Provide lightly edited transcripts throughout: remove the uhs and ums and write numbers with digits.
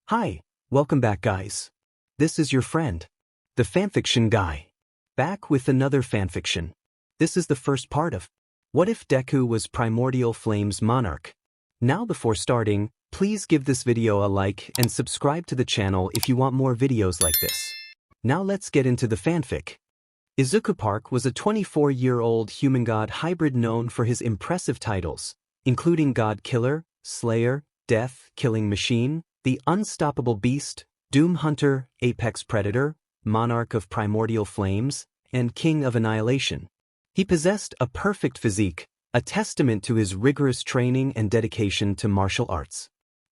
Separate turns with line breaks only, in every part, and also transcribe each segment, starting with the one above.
Hi, welcome back guys. This is your friend, the fanfiction guy. Back with another fanfiction. This is the first part of What If Deku Was Primordial Flame's Monarch? Now before starting, please give this video a like and subscribe to the channel if you want more videos like this. Now let's get into the fanfic. Izuku Park was a 24-year-old human-god hybrid known for his impressive titles, including God Killer, Slayer, Death, Killing Machine, the Unstoppable Beast, Doom Hunter, Apex Predator, Monarch of Primordial Flames, and King of Annihilation. He possessed a perfect physique, a testament to his rigorous training and dedication to martial arts.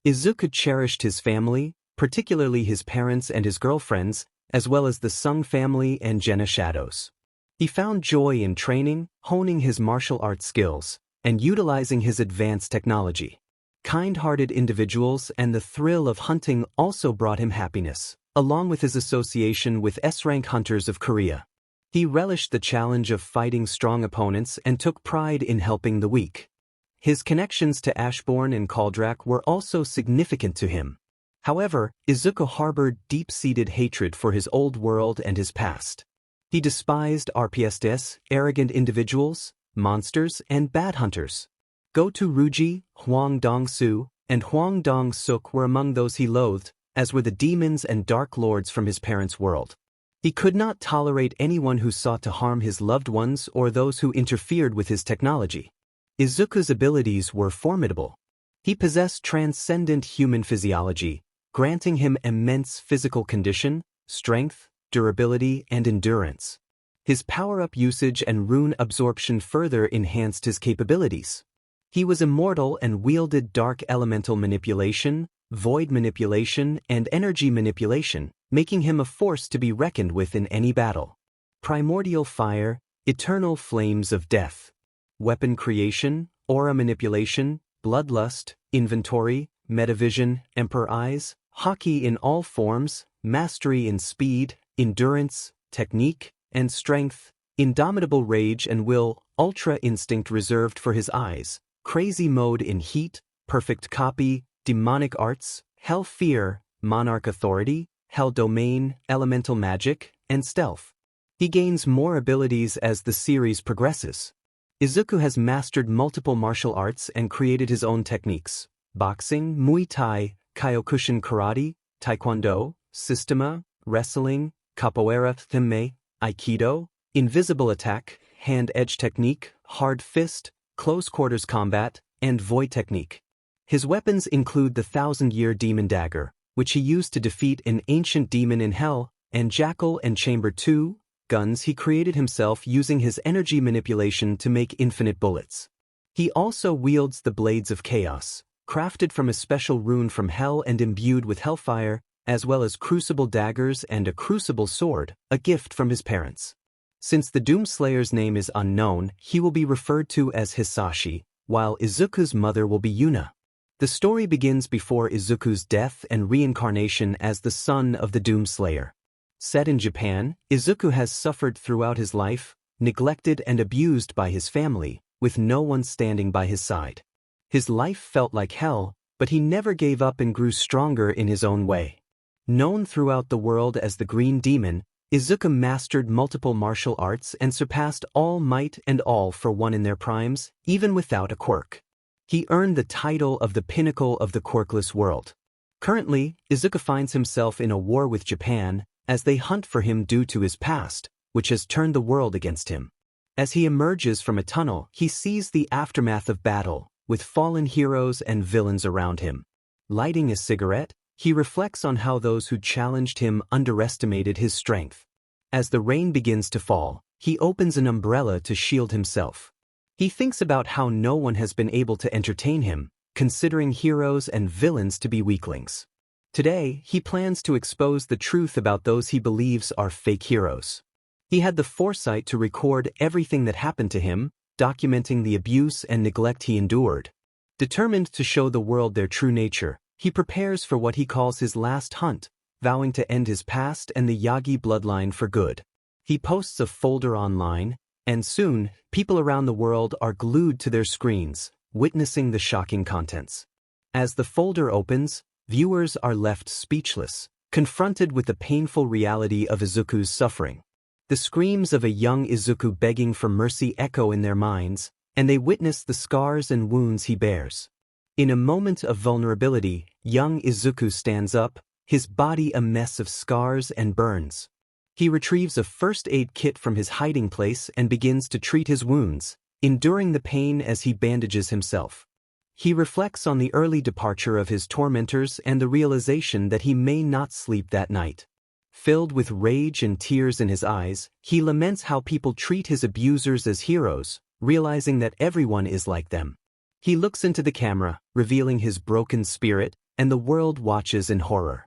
Izuku cherished his family, particularly his parents and his girlfriends, as well as the Sung family and Jenna Shadows. He found joy in training, honing his martial arts skills, and utilizing his advanced technology. Kind-hearted individuals and the thrill of hunting also brought him happiness, along with his association with S-rank hunters of Korea. He relished the challenge of fighting strong opponents and took pride in helping the weak. His connections to Ashbourne and Kaldrak were also significant to him. However, Izuku harbored deep-seated hatred for his old world and his past. He despised RPSDs, arrogant individuals, monsters, and bad hunters. Goto Ruji, Huang Dong-su, and Huang Dong-suk were among those he loathed, as were the demons and dark lords from his parents' world. He could not tolerate anyone who sought to harm his loved ones or those who interfered with his technology. Izuku's abilities were formidable. He possessed transcendent human physiology, granting him immense physical condition, strength, durability, and endurance. His power-up usage and rune absorption further enhanced his capabilities. He was immortal and wielded dark elemental manipulation, void manipulation, and energy manipulation, making him a force to be reckoned with in any battle. Primordial fire, eternal flames of death. Weapon creation, aura manipulation, bloodlust, inventory, metavision, emperor eyes, haki in all forms, mastery in speed, endurance, technique, and strength, indomitable rage and will, ultra instinct reserved for his eyes, crazy mode in heat, perfect copy, demonic arts, hell fear, monarch authority, hell domain, elemental magic, and stealth. He gains more abilities as the series progresses. Izuku has mastered multiple martial arts and created his own techniques: boxing, Muay Thai, Kyokushin karate, taekwondo, systema, wrestling, capoeira, thime, aikido, invisible attack, hand-edge technique, hard fist, close-quarters combat, and void technique. His weapons include the 1,000-year demon dagger, which he used to defeat an ancient demon in hell, and jackal and chamber 2, guns he created himself using his energy manipulation to make infinite bullets. He also wields the blades of chaos, crafted from a special rune from hell and imbued with hellfire, as well as crucible daggers and a crucible sword, a gift from his parents. Since the Doomslayer's name is unknown, he will be referred to as Hisashi, while Izuku's mother will be Yuna. The story begins before Izuku's death and reincarnation as the son of the Doomslayer. Set in Japan, Izuku has suffered throughout his life, neglected and abused by his family, with no one standing by his side. His life felt like hell, but he never gave up and grew stronger in his own way. Known throughout the world as the Green Demon, Izuku mastered multiple martial arts and surpassed all might and all for one in their primes, even without a quirk. He earned the title of the pinnacle of the quirkless world. Currently, Izuku finds himself in a war with Japan, as they hunt for him due to his past, which has turned the world against him. As he emerges from a tunnel, he sees the aftermath of battle, with fallen heroes and villains around him. Lighting a cigarette, he reflects on how those who challenged him underestimated his strength. As the rain begins to fall, he opens an umbrella to shield himself. He thinks about how no one has been able to entertain him, considering heroes and villains to be weaklings. Today, he plans to expose the truth about those he believes are fake heroes. He had the foresight to record everything that happened to him, documenting the abuse and neglect he endured. Determined to show the world their true nature, he prepares for what he calls his last hunt, vowing to end his past and the Yagi bloodline for good. He posts a folder online, and soon, people around the world are glued to their screens, witnessing the shocking contents. As the folder opens, Viewers are left speechless, confronted with the painful reality of Izuku's suffering. The screams of a young Izuku begging for mercy echo in their minds, and they witness the scars and wounds he bears. In a moment of vulnerability, young Izuku stands up, his body a mess of scars and burns. He retrieves a first aid kit from his hiding place and begins to treat his wounds, enduring the pain as he bandages himself. He reflects on the early departure of his tormentors and the realization that he may not sleep that night. Filled with rage and tears in his eyes, he laments how people treat his abusers as heroes, realizing that everyone is like them. He looks into the camera, revealing his broken spirit, and the world watches in horror.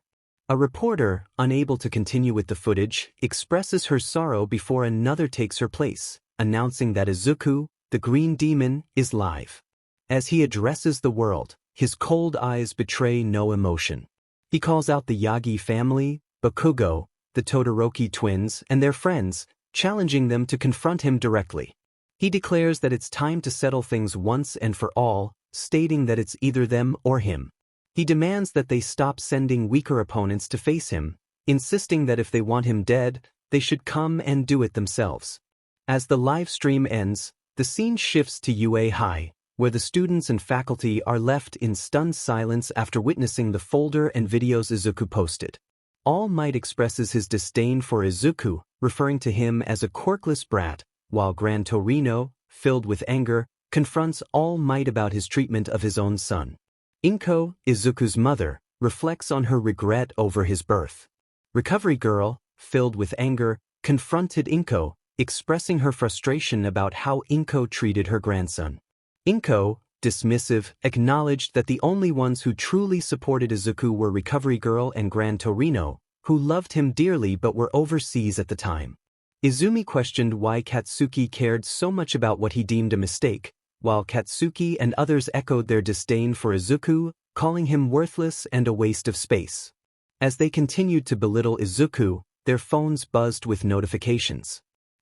A reporter, unable to continue with the footage, expresses her sorrow before another takes her place, announcing that Izuku, the green demon, is live. As he addresses the world, his cold eyes betray no emotion. He calls out the Yagi family, Bakugo, the Todoroki twins, and their friends, challenging them to confront him directly. He declares that it's time to settle things once and for all, stating that it's either them or him. He demands that they stop sending weaker opponents to face him, insisting that if they want him dead, they should come and do it themselves. As the live stream ends, the scene shifts to UA High, where the students and faculty are left in stunned silence after witnessing the folder and videos Izuku posted. All Might expresses his disdain for Izuku, referring to him as a quirkless brat, while Gran Torino, filled with anger, confronts All Might about his treatment of his own son. Inko, Izuku's mother, reflects on her regret over his birth. Recovery Girl, filled with anger, confronted Inko, expressing her frustration about how Inko treated her grandson. Inko, dismissive, acknowledged that the only ones who truly supported Izuku were Recovery Girl and Gran Torino, who loved him dearly but were overseas at the time. Izumi questioned why Katsuki cared so much about what he deemed a mistake, while Katsuki and others echoed their disdain for Izuku, calling him worthless and a waste of space. As they continued to belittle Izuku, their phones buzzed with notifications.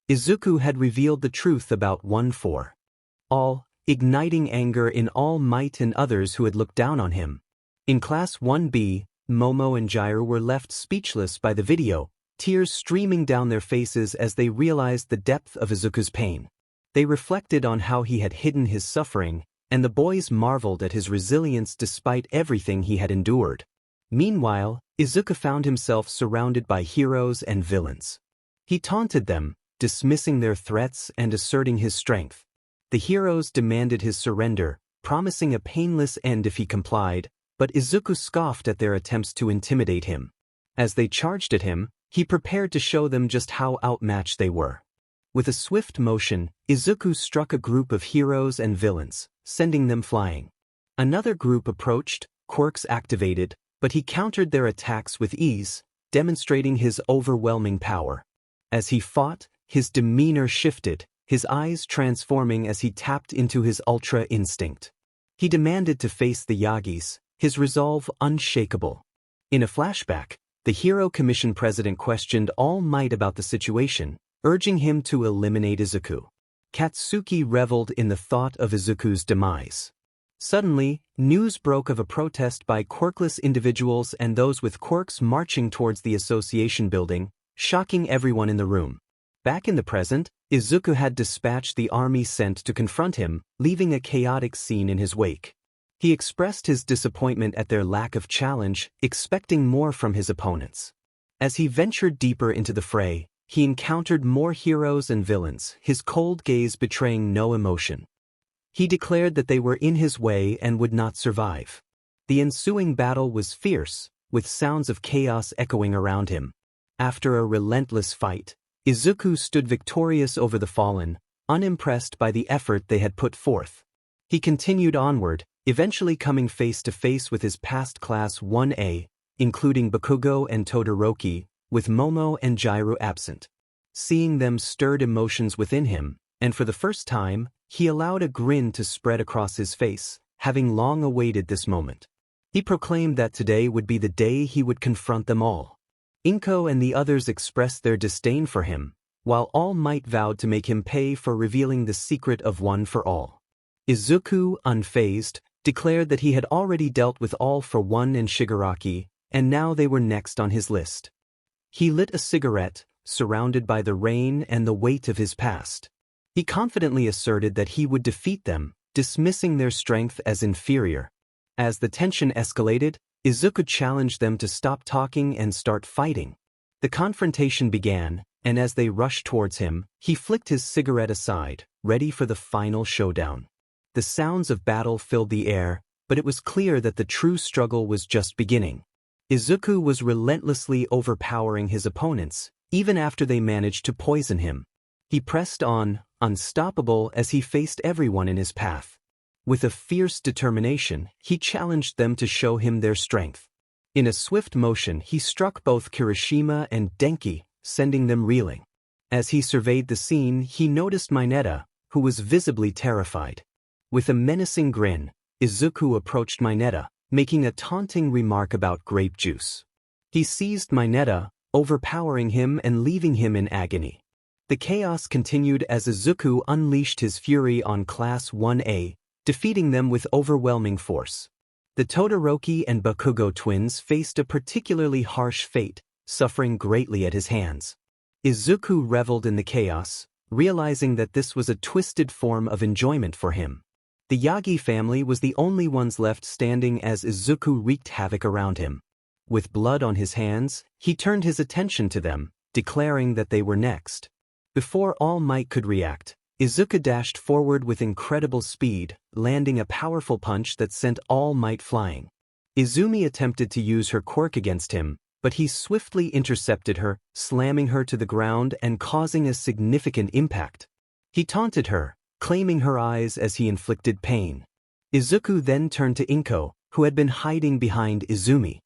Izuku had revealed the truth about 1-4. All, igniting anger in All Might and others who had looked down on him. In Class 1B, Momo and Jiraiya were left speechless by the video, tears streaming down their faces as they realized the depth of Izuku's pain. They reflected on how he had hidden his suffering, and the boys marveled at his resilience despite everything he had endured. Meanwhile, Izuku found himself surrounded by heroes and villains. He taunted them, dismissing their threats and asserting his strength. The heroes demanded his surrender, promising a painless end if he complied, but Izuku scoffed at their attempts to intimidate him. As they charged at him, he prepared to show them just how outmatched they were. With a swift motion, Izuku struck a group of heroes and villains, sending them flying. Another group approached, quirks activated, but he countered their attacks with ease, demonstrating his overwhelming power. As he fought, his demeanor shifted, his eyes transforming as he tapped into his ultra instinct. He demanded to face the Yagis, his resolve unshakable. In a flashback, the Hero Commission president questioned All Might about the situation, urging him to eliminate Izuku. Katsuki reveled in the thought of Izuku's demise. Suddenly, news broke of a protest by quirkless individuals and those with quirks marching towards the association building, shocking everyone in the room. Back in the present, Izuku had dispatched the army sent to confront him, leaving a chaotic scene in his wake. He expressed his disappointment at their lack of challenge, expecting more from his opponents. As he ventured deeper into the fray, he encountered more heroes and villains, his cold gaze betraying no emotion. He declared that they were in his way and would not survive. The ensuing battle was fierce, with sounds of chaos echoing around him. After a relentless fight, Izuku stood victorious over the fallen, unimpressed by the effort they had put forth. He continued onward, eventually coming face to face with his past Class 1A, including Bakugo and Todoroki, with Momo and Jiraiya absent. Seeing them stirred emotions within him, and for the first time, he allowed a grin to spread across his face, having long awaited this moment. He proclaimed that today would be the day he would confront them all. Inko and the others expressed their disdain for him, while All Might vowed to make him pay for revealing the secret of 1-for-all. Izuku, unfazed, declared that he had already dealt with All for One and Shigaraki, and now they were next on his list. He lit a cigarette, surrounded by the rain and the weight of his past. He confidently asserted that he would defeat them, dismissing their strength as inferior. As the tension escalated, Izuku challenged them to stop talking and start fighting. The confrontation began, and as they rushed towards him, he flicked his cigarette aside, ready for the final showdown. The sounds of battle filled the air, but it was clear that the true struggle was just beginning. Izuku was relentlessly overpowering his opponents, even after they managed to poison him. He pressed on, unstoppable as he faced everyone in his path. With a fierce determination, he challenged them to show him their strength. In a swift motion, he struck both Kirishima and Denki, sending them reeling. As he surveyed the scene, he noticed Mineta, who was visibly terrified. With a menacing grin, Izuku approached Mineta, making a taunting remark about grape juice. He seized Mineta, overpowering him and leaving him in agony. The chaos continued as Izuku unleashed his fury on Class 1A, defeating them with overwhelming force. The Todoroki and Bakugo twins faced a particularly harsh fate, suffering greatly at his hands. Izuku reveled in the chaos, realizing that this was a twisted form of enjoyment for him. The Yagi family was the only ones left standing as Izuku wreaked havoc around him. With blood on his hands, he turned his attention to them, declaring that they were next. Before All Might could react, Izuku dashed forward with incredible speed, landing a powerful punch that sent All Might flying. Izumi attempted to use her quirk against him, but he swiftly intercepted her, slamming her to the ground and causing a significant impact. He taunted her, claiming her eyes as he inflicted pain. Izuku then turned to Inko, who had been hiding behind Izumi.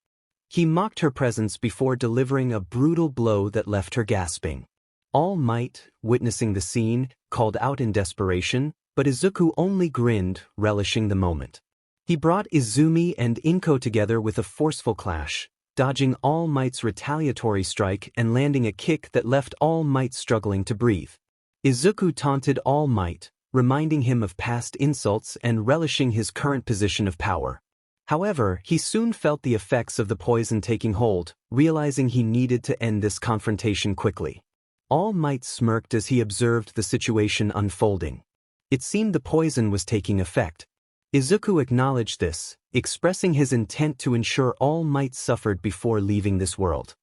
He mocked her presence before delivering a brutal blow that left her gasping. All Might, witnessing the scene, called out in desperation, but Izuku only grinned, relishing the moment. He brought Izumi and Inko together with a forceful clash, dodging All Might's retaliatory strike and landing a kick that left All Might struggling to breathe. Izuku taunted All Might, reminding him of past insults and relishing his current position of power. However, he soon felt the effects of the poison taking hold, realizing he needed to end this confrontation quickly. All Might smirked as he observed the situation unfolding. It seemed the poison was taking effect. Izuku acknowledged this, expressing his intent to ensure All Might suffered before leaving this world.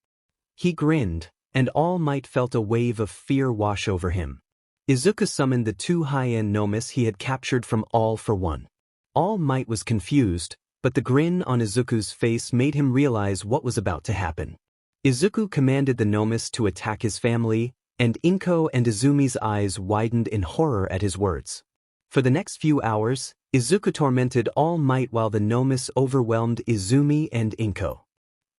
He grinned, and All Might felt a wave of fear wash over him. Izuku summoned the two high-end nomes he had captured from All for One. All Might was confused, but the grin on Izuku's face made him realize what was about to happen. Izuku commanded the nomes to attack his family, and Inko and Izumi's eyes widened in horror at his words. For the next few hours, Izuku tormented All Might while the nomes overwhelmed Izumi and Inko.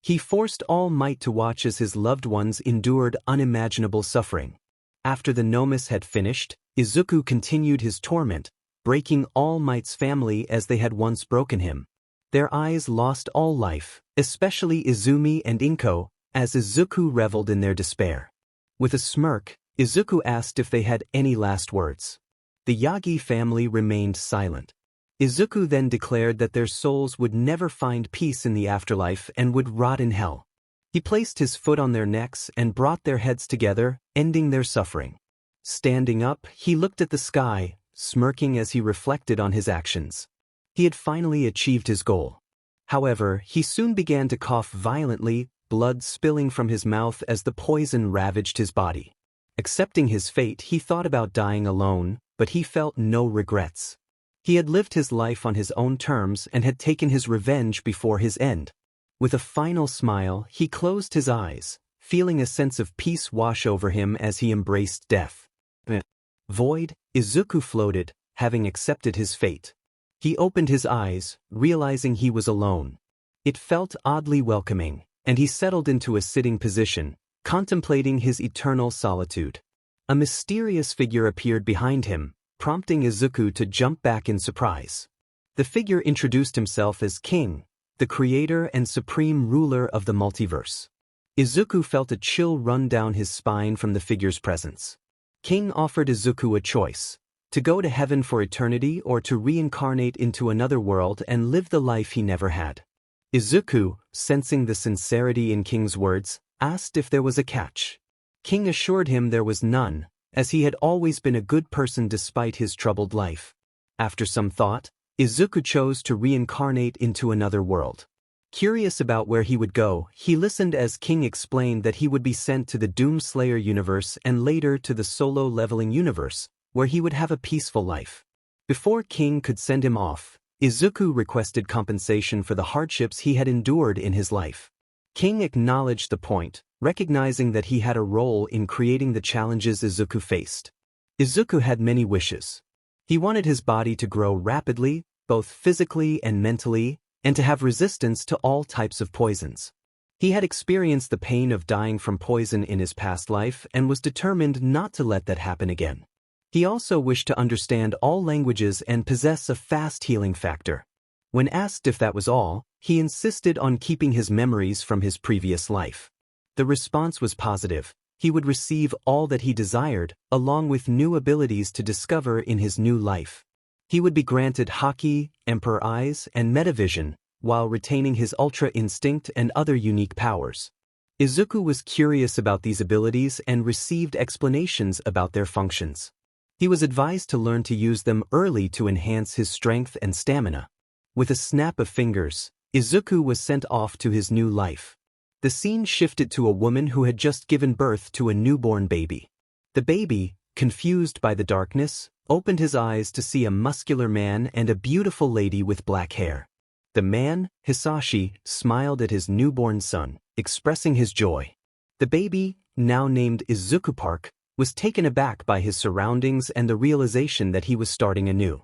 He forced All Might to watch as his loved ones endured unimaginable suffering. After the nomes had finished, Izuku continued his torment, breaking All Might's family as they had once broken him. Their eyes lost all life, especially Izumi and Inko, as Izuku reveled in their despair. With a smirk, Izuku asked if they had any last words. The Yagi family remained silent. Izuku then declared that their souls would never find peace in the afterlife and would rot in hell. He placed his foot on their necks and brought their heads together, ending their suffering. Standing up, he looked at the sky, smirking as he reflected on his actions. He had finally achieved his goal. However, he soon began to cough violently, blood spilling from his mouth as the poison ravaged his body. Accepting his fate, he thought about dying alone, but he felt no regrets. He had lived his life on his own terms and had taken his revenge before his end. With a final smile, he closed his eyes, feeling a sense of peace wash over him as he embraced death. Void, Izuku floated, having accepted his fate. He opened his eyes, realizing he was alone. It felt oddly welcoming, and he settled into a sitting position, contemplating his eternal solitude. A mysterious figure appeared behind him, prompting Izuku to jump back in surprise. The figure introduced himself as King, the creator and supreme ruler of the multiverse. Izuku felt a chill run down his spine from the figure's presence. King offered Izuku a choice: To go to heaven for eternity or to reincarnate into another world and live the life he never had. Izuku, sensing the sincerity in King's words, asked if there was a catch. King assured him there was none, as he had always been a good person despite his troubled life. After some thought, Izuku chose to reincarnate into another world. Curious about where he would go, he listened as King explained that he would be sent to the Doomslayer universe and later to the Solo Leveling universe, where he would have a peaceful life. Before King could send him off, Izuku requested compensation for the hardships he had endured in his life. King acknowledged the point, recognizing that he had a role in creating the challenges Izuku faced. Izuku had many wishes. He wanted his body to grow rapidly, both physically and mentally, and to have resistance to all types of poisons. He had experienced the pain of dying from poison in his past life and was determined not to let that happen again. He also wished to understand all languages and possess a fast healing factor. When asked if that was all, he insisted on keeping his memories from his previous life. The response was positive. He would receive all that he desired, along with new abilities to discover in his new life. He would be granted Haki, Emperor Eyes, and Metavision, while retaining his Ultra Instinct and other unique powers. Izuku was curious about these abilities and received explanations about their functions. He was advised to learn to use them early to enhance his strength and stamina. With a snap of fingers, Izuku was sent off to his new life. The scene shifted to a woman who had just given birth to a newborn baby. The baby, confused by the darkness, opened his eyes to see a muscular man and a beautiful lady with black hair. The man, Hisashi, smiled at his newborn son, expressing his joy. The baby, now named Izuku Park, was taken aback by his surroundings and the realization that he was starting anew.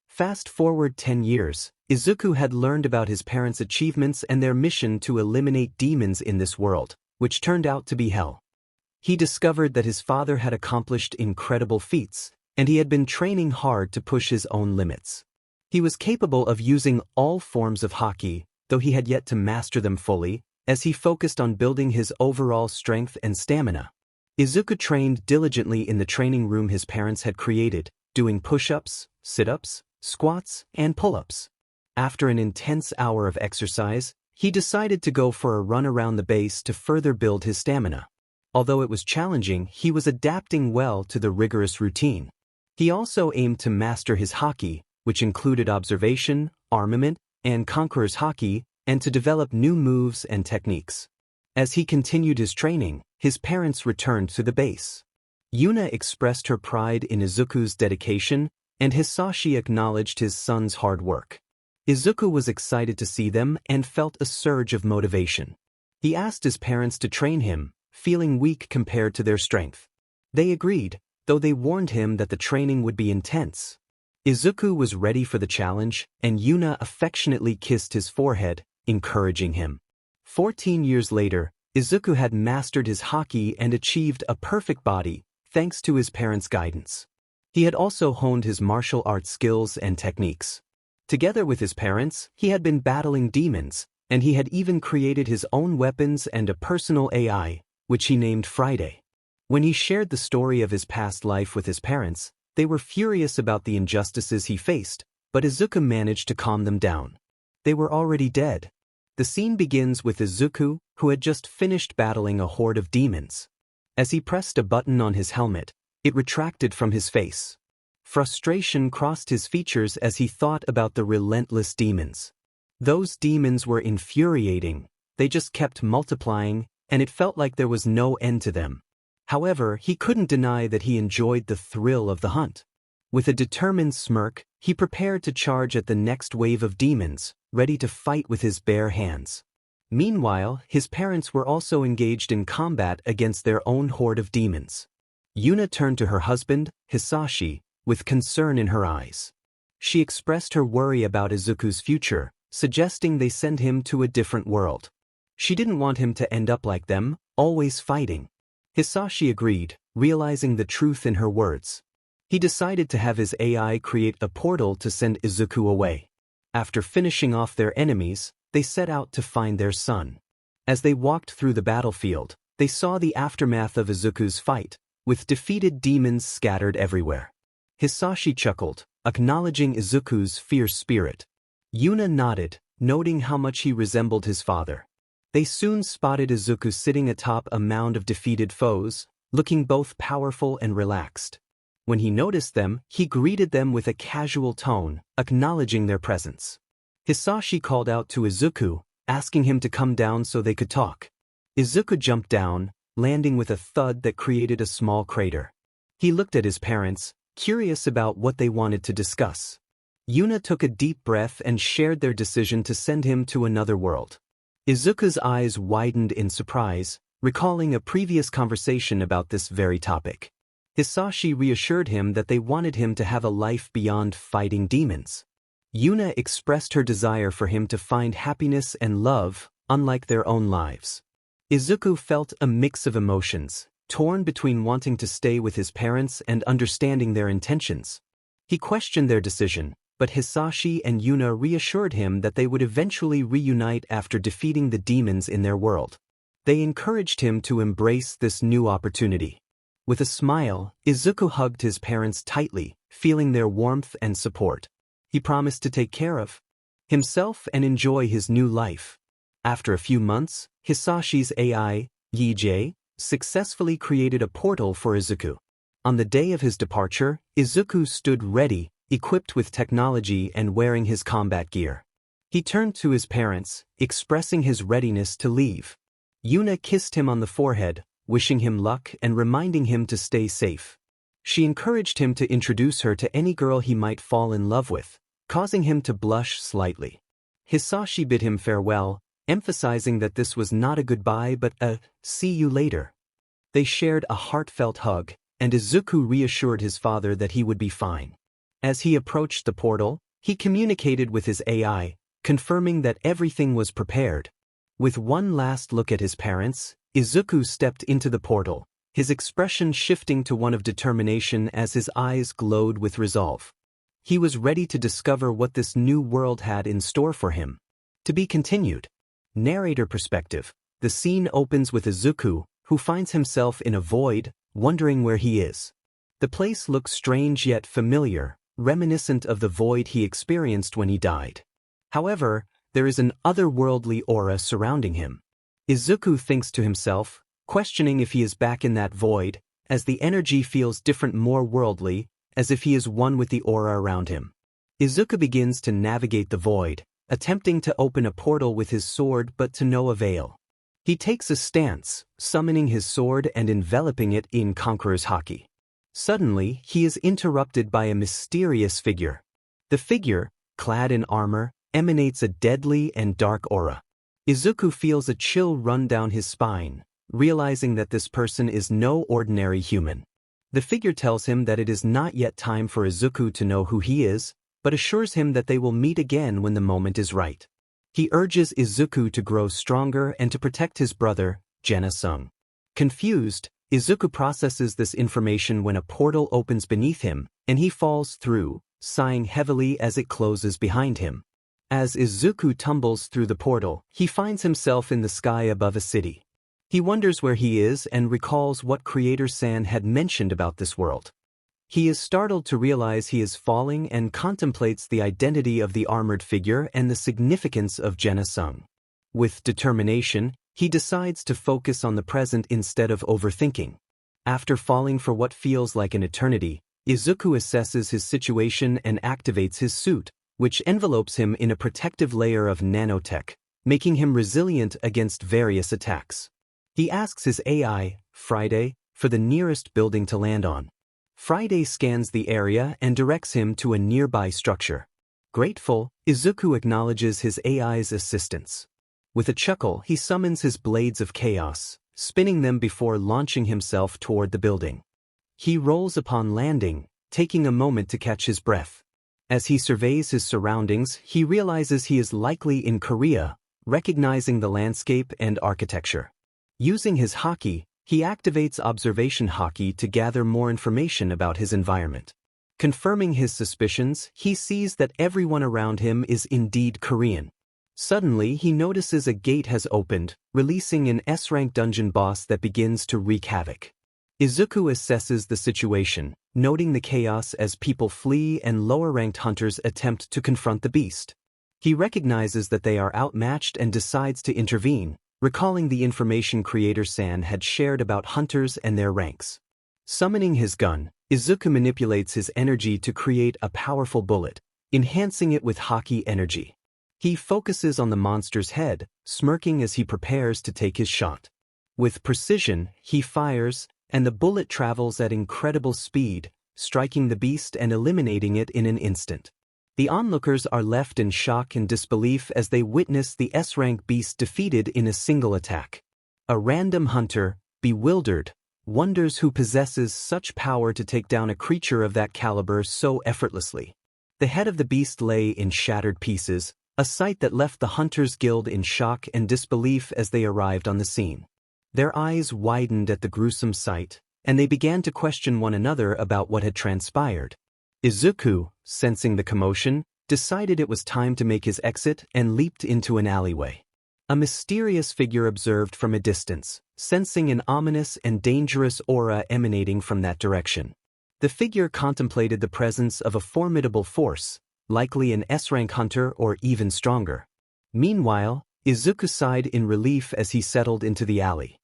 Fast forward 10 years, Izuku had learned about his parents' achievements and their mission to eliminate demons in this world, which turned out to be hell. He discovered that his father had accomplished incredible feats, and he had been training hard to push his own limits. He was capable of using all forms of Haki, though he had yet to master them fully, as he focused on building his overall strength and stamina. Izuku trained diligently in the training room his parents had created, doing push-ups, sit-ups, squats, and pull-ups. After an intense hour of exercise, he decided to go for a run around the base to further build his stamina. Although it was challenging, he was adapting well to the rigorous routine. He also aimed to master his Haki, which included observation, armament, and conqueror's Haki, and to develop new moves and techniques. As he continued his training, his parents returned to the base. Yuna expressed her pride in Izuku's dedication, and Hisashi acknowledged his son's hard work. Izuku was excited to see them and felt a surge of motivation. He asked his parents to train him, feeling weak compared to their strength. They agreed, though they warned him that the training would be intense. Izuku was ready for the challenge, and Yuna affectionately kissed his forehead, encouraging him. 14 years later, Izuku had mastered his Haki and achieved a perfect body, thanks to his parents' guidance. He had also honed his martial arts skills and techniques. Together with his parents, he had been battling demons, and he had even created his own weapons and a personal AI, which he named Friday. When he shared the story of his past life with his parents, they were furious about the injustices he faced, but Izuku managed to calm them down. They were already dead. The scene begins with Izuku, who had just finished battling a horde of demons. As he pressed a button on his helmet, it retracted from his face. Frustration crossed his features as he thought about the relentless demons. Those demons were infuriating. They just kept multiplying, and it felt like there was no end to them. However, he couldn't deny that he enjoyed the thrill of the hunt. With a determined smirk, he prepared to charge at the next wave of demons, ready to fight with his bare hands. Meanwhile, his parents were also engaged in combat against their own horde of demons. Yuna turned to her husband, Hisashi, with concern in her eyes. She expressed her worry about Izuku's future, suggesting they send him to a different world. She didn't want him to end up like them, always fighting. Hisashi agreed, realizing the truth in her words. He decided to have his AI create a portal to send Izuku away. After finishing off their enemies, they set out to find their son. As they walked through the battlefield, they saw the aftermath of Izuku's fight, with defeated demons scattered everywhere. Hisashi chuckled, acknowledging Izuku's fierce spirit. Yuna nodded, noting how much he resembled his father. They soon spotted Izuku sitting atop a mound of defeated foes, looking both powerful and relaxed. When he noticed them, he greeted them with a casual tone, acknowledging their presence. Hisashi called out to Izuku, asking him to come down so they could talk. Izuku jumped down, landing with a thud that created a small crater. He looked at his parents, curious about what they wanted to discuss. Yuna took a deep breath and shared their decision to send him to another world. Izuku's eyes widened in surprise, recalling a previous conversation about this very topic. Hisashi reassured him that they wanted him to have a life beyond fighting demons. Yuna expressed her desire for him to find happiness and love, unlike their own lives. Izuku felt a mix of emotions, torn between wanting to stay with his parents and understanding their intentions. He questioned their decision, but Hisashi and Yuna reassured him that they would eventually reunite after defeating the demons in their world. They encouraged him to embrace this new opportunity. With a smile, Izuku hugged his parents tightly, feeling their warmth and support. He promised to take care of himself and enjoy his new life. After a few months, Hisashi's AI, Yijie, successfully created a portal for Izuku. On the day of his departure, Izuku stood ready, equipped with technology and wearing his combat gear. He turned to his parents, expressing his readiness to leave. Yuna kissed him on the forehead, wishing him luck and reminding him to stay safe. She encouraged him to introduce her to any girl he might fall in love with, causing him to blush slightly. Hisashi bid him farewell, emphasizing that this was not a goodbye but a see you later. They shared a heartfelt hug, and Izuku reassured his father that he would be fine. As he approached the portal, he communicated with his AI, confirming that everything was prepared. With one last look at his parents, Izuku stepped into the portal, his expression shifting to one of determination as his eyes glowed with resolve. He was ready to discover what this new world had in store for him. To be continued. Narrator perspective. The scene opens with Izuku, who finds himself in a void, wondering where he is. The place looks strange yet familiar, reminiscent of the void he experienced when he died. However, there is an otherworldly aura surrounding him. Izuku thinks to himself, questioning if he is back in that void, as the energy feels different, more worldly, as if he is one with the aura around him. Izuku begins to navigate the void, attempting to open a portal with his sword but to no avail. He takes a stance, summoning his sword and enveloping it in Conqueror's haki. Suddenly, he is interrupted by a mysterious figure. The figure, clad in armor, emanates a deadly and dark aura. Izuku feels a chill run down his spine, realizing that this person is no ordinary human. The figure tells him that it is not yet time for Izuku to know who he is, but assures him that they will meet again when the moment is right. He urges Izuku to grow stronger and to protect his brother, Jena-sung. Confused, Izuku processes this information when a portal opens beneath him, and he falls through, sighing heavily as it closes behind him. As Izuku tumbles through the portal, he finds himself in the sky above a city. He wonders where he is and recalls what Creator San had mentioned about this world. He is startled to realize he is falling and contemplates the identity of the armored figure and the significance of Jena-sung. With determination, he decides to focus on the present instead of overthinking. After falling for what feels like an eternity, Izuku assesses his situation and activates his suit, which envelopes him in a protective layer of nanotech, making him resilient against various attacks. He asks his AI, Friday, for the nearest building to land on. Friday scans the area and directs him to a nearby structure. Grateful, Izuku acknowledges his AI's assistance. With a chuckle, he summons his blades of chaos, spinning them before launching himself toward the building. He rolls upon landing, taking a moment to catch his breath. As he surveys his surroundings, he realizes he is likely in Korea, recognizing the landscape and architecture. Using his haki, he activates observation haki to gather more information about his environment. Confirming his suspicions, he sees that everyone around him is indeed Korean. Suddenly, he notices a gate has opened, releasing an S-rank dungeon boss that begins to wreak havoc. Izuku assesses the situation, noting the chaos as people flee and lower-ranked hunters attempt to confront the beast. He recognizes that they are outmatched and decides to intervene, recalling the information Creator San had shared about hunters and their ranks. Summoning his gun, Izuku manipulates his energy to create a powerful bullet, enhancing it with Haki energy. He focuses on the monster's head, smirking as he prepares to take his shot. With precision, he fires, and the bullet travels at incredible speed, striking the beast and eliminating it in an instant. The onlookers are left in shock and disbelief as they witness the S-rank beast defeated in a single attack. A random hunter, bewildered, wonders who possesses such power to take down a creature of that caliber so effortlessly. The head of the beast lay in shattered pieces, a sight that left the Hunters Guild in shock and disbelief as they arrived on the scene. Their eyes widened at the gruesome sight, and they began to question one another about what had transpired. Izuku, sensing the commotion, decided it was time to make his exit and leaped into an alleyway. A mysterious figure observed from a distance, sensing an ominous and dangerous aura emanating from that direction. The figure contemplated the presence of a formidable force, likely an S-rank hunter or even stronger. Meanwhile, Izuku sighed in relief as he settled into the alley.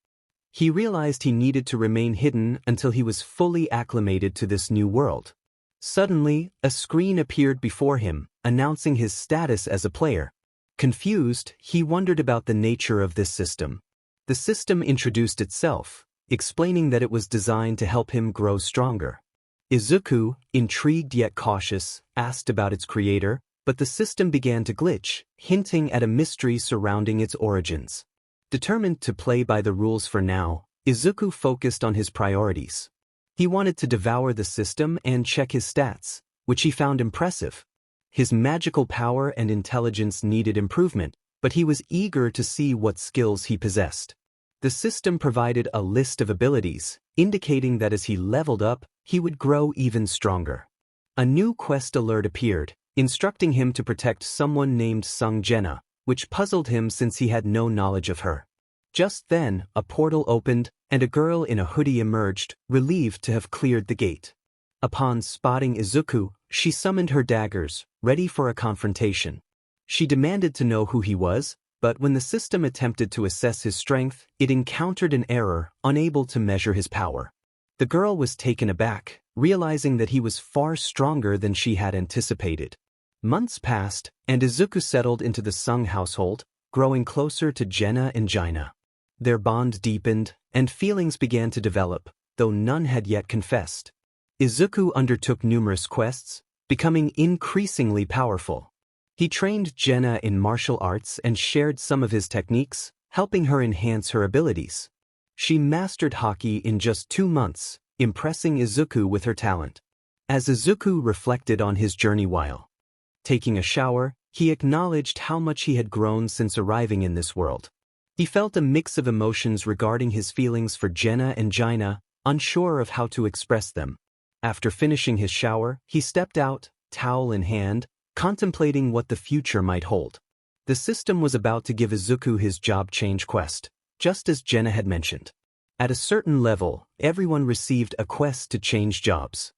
He realized he needed to remain hidden until he was fully acclimated to this new world. Suddenly, a screen appeared before him, announcing his status as a player. Confused, he wondered about the nature of this system. The system introduced itself, explaining that it was designed to help him grow stronger. Izuku, intrigued yet cautious, asked about its creator, but the system began to glitch, hinting at a mystery surrounding its origins. Determined to play by the rules for now, Izuku focused on his priorities. He wanted to devour the system and check his stats, which he found impressive. His magical power and intelligence needed improvement, but he was eager to see what skills he possessed. The system provided a list of abilities, indicating that as he leveled up, he would grow even stronger. A new quest alert appeared, instructing him to protect someone named Sung Jenna, which puzzled him since he had no knowledge of her. Just then, a portal opened, and a girl in a hoodie emerged, relieved to have cleared the gate. Upon spotting Izuku, she summoned her daggers, ready for a confrontation. She demanded to know who he was, but when the system attempted to assess his strength, it encountered an error, unable to measure his power. The girl was taken aback, realizing that he was far stronger than she had anticipated. Months passed, and Izuku settled into the Sung household, growing closer to Jenna and Jaina. Their bond deepened, and feelings began to develop, though none had yet confessed. Izuku undertook numerous quests, becoming increasingly powerful. He trained Jenna in martial arts and shared some of his techniques, helping her enhance her abilities. She mastered Haki in just 2 months, impressing Izuku with her talent. As Izuku reflected on his journey while taking a shower, he acknowledged how much he had grown since arriving in this world. He felt a mix of emotions regarding his feelings for Jenna and Jaina, unsure of how to express them. After finishing his shower, he stepped out, towel in hand, contemplating what the future might hold. The system was about to give Izuku his job change quest, just as Jenna had mentioned. At a certain level, everyone received a quest to change jobs.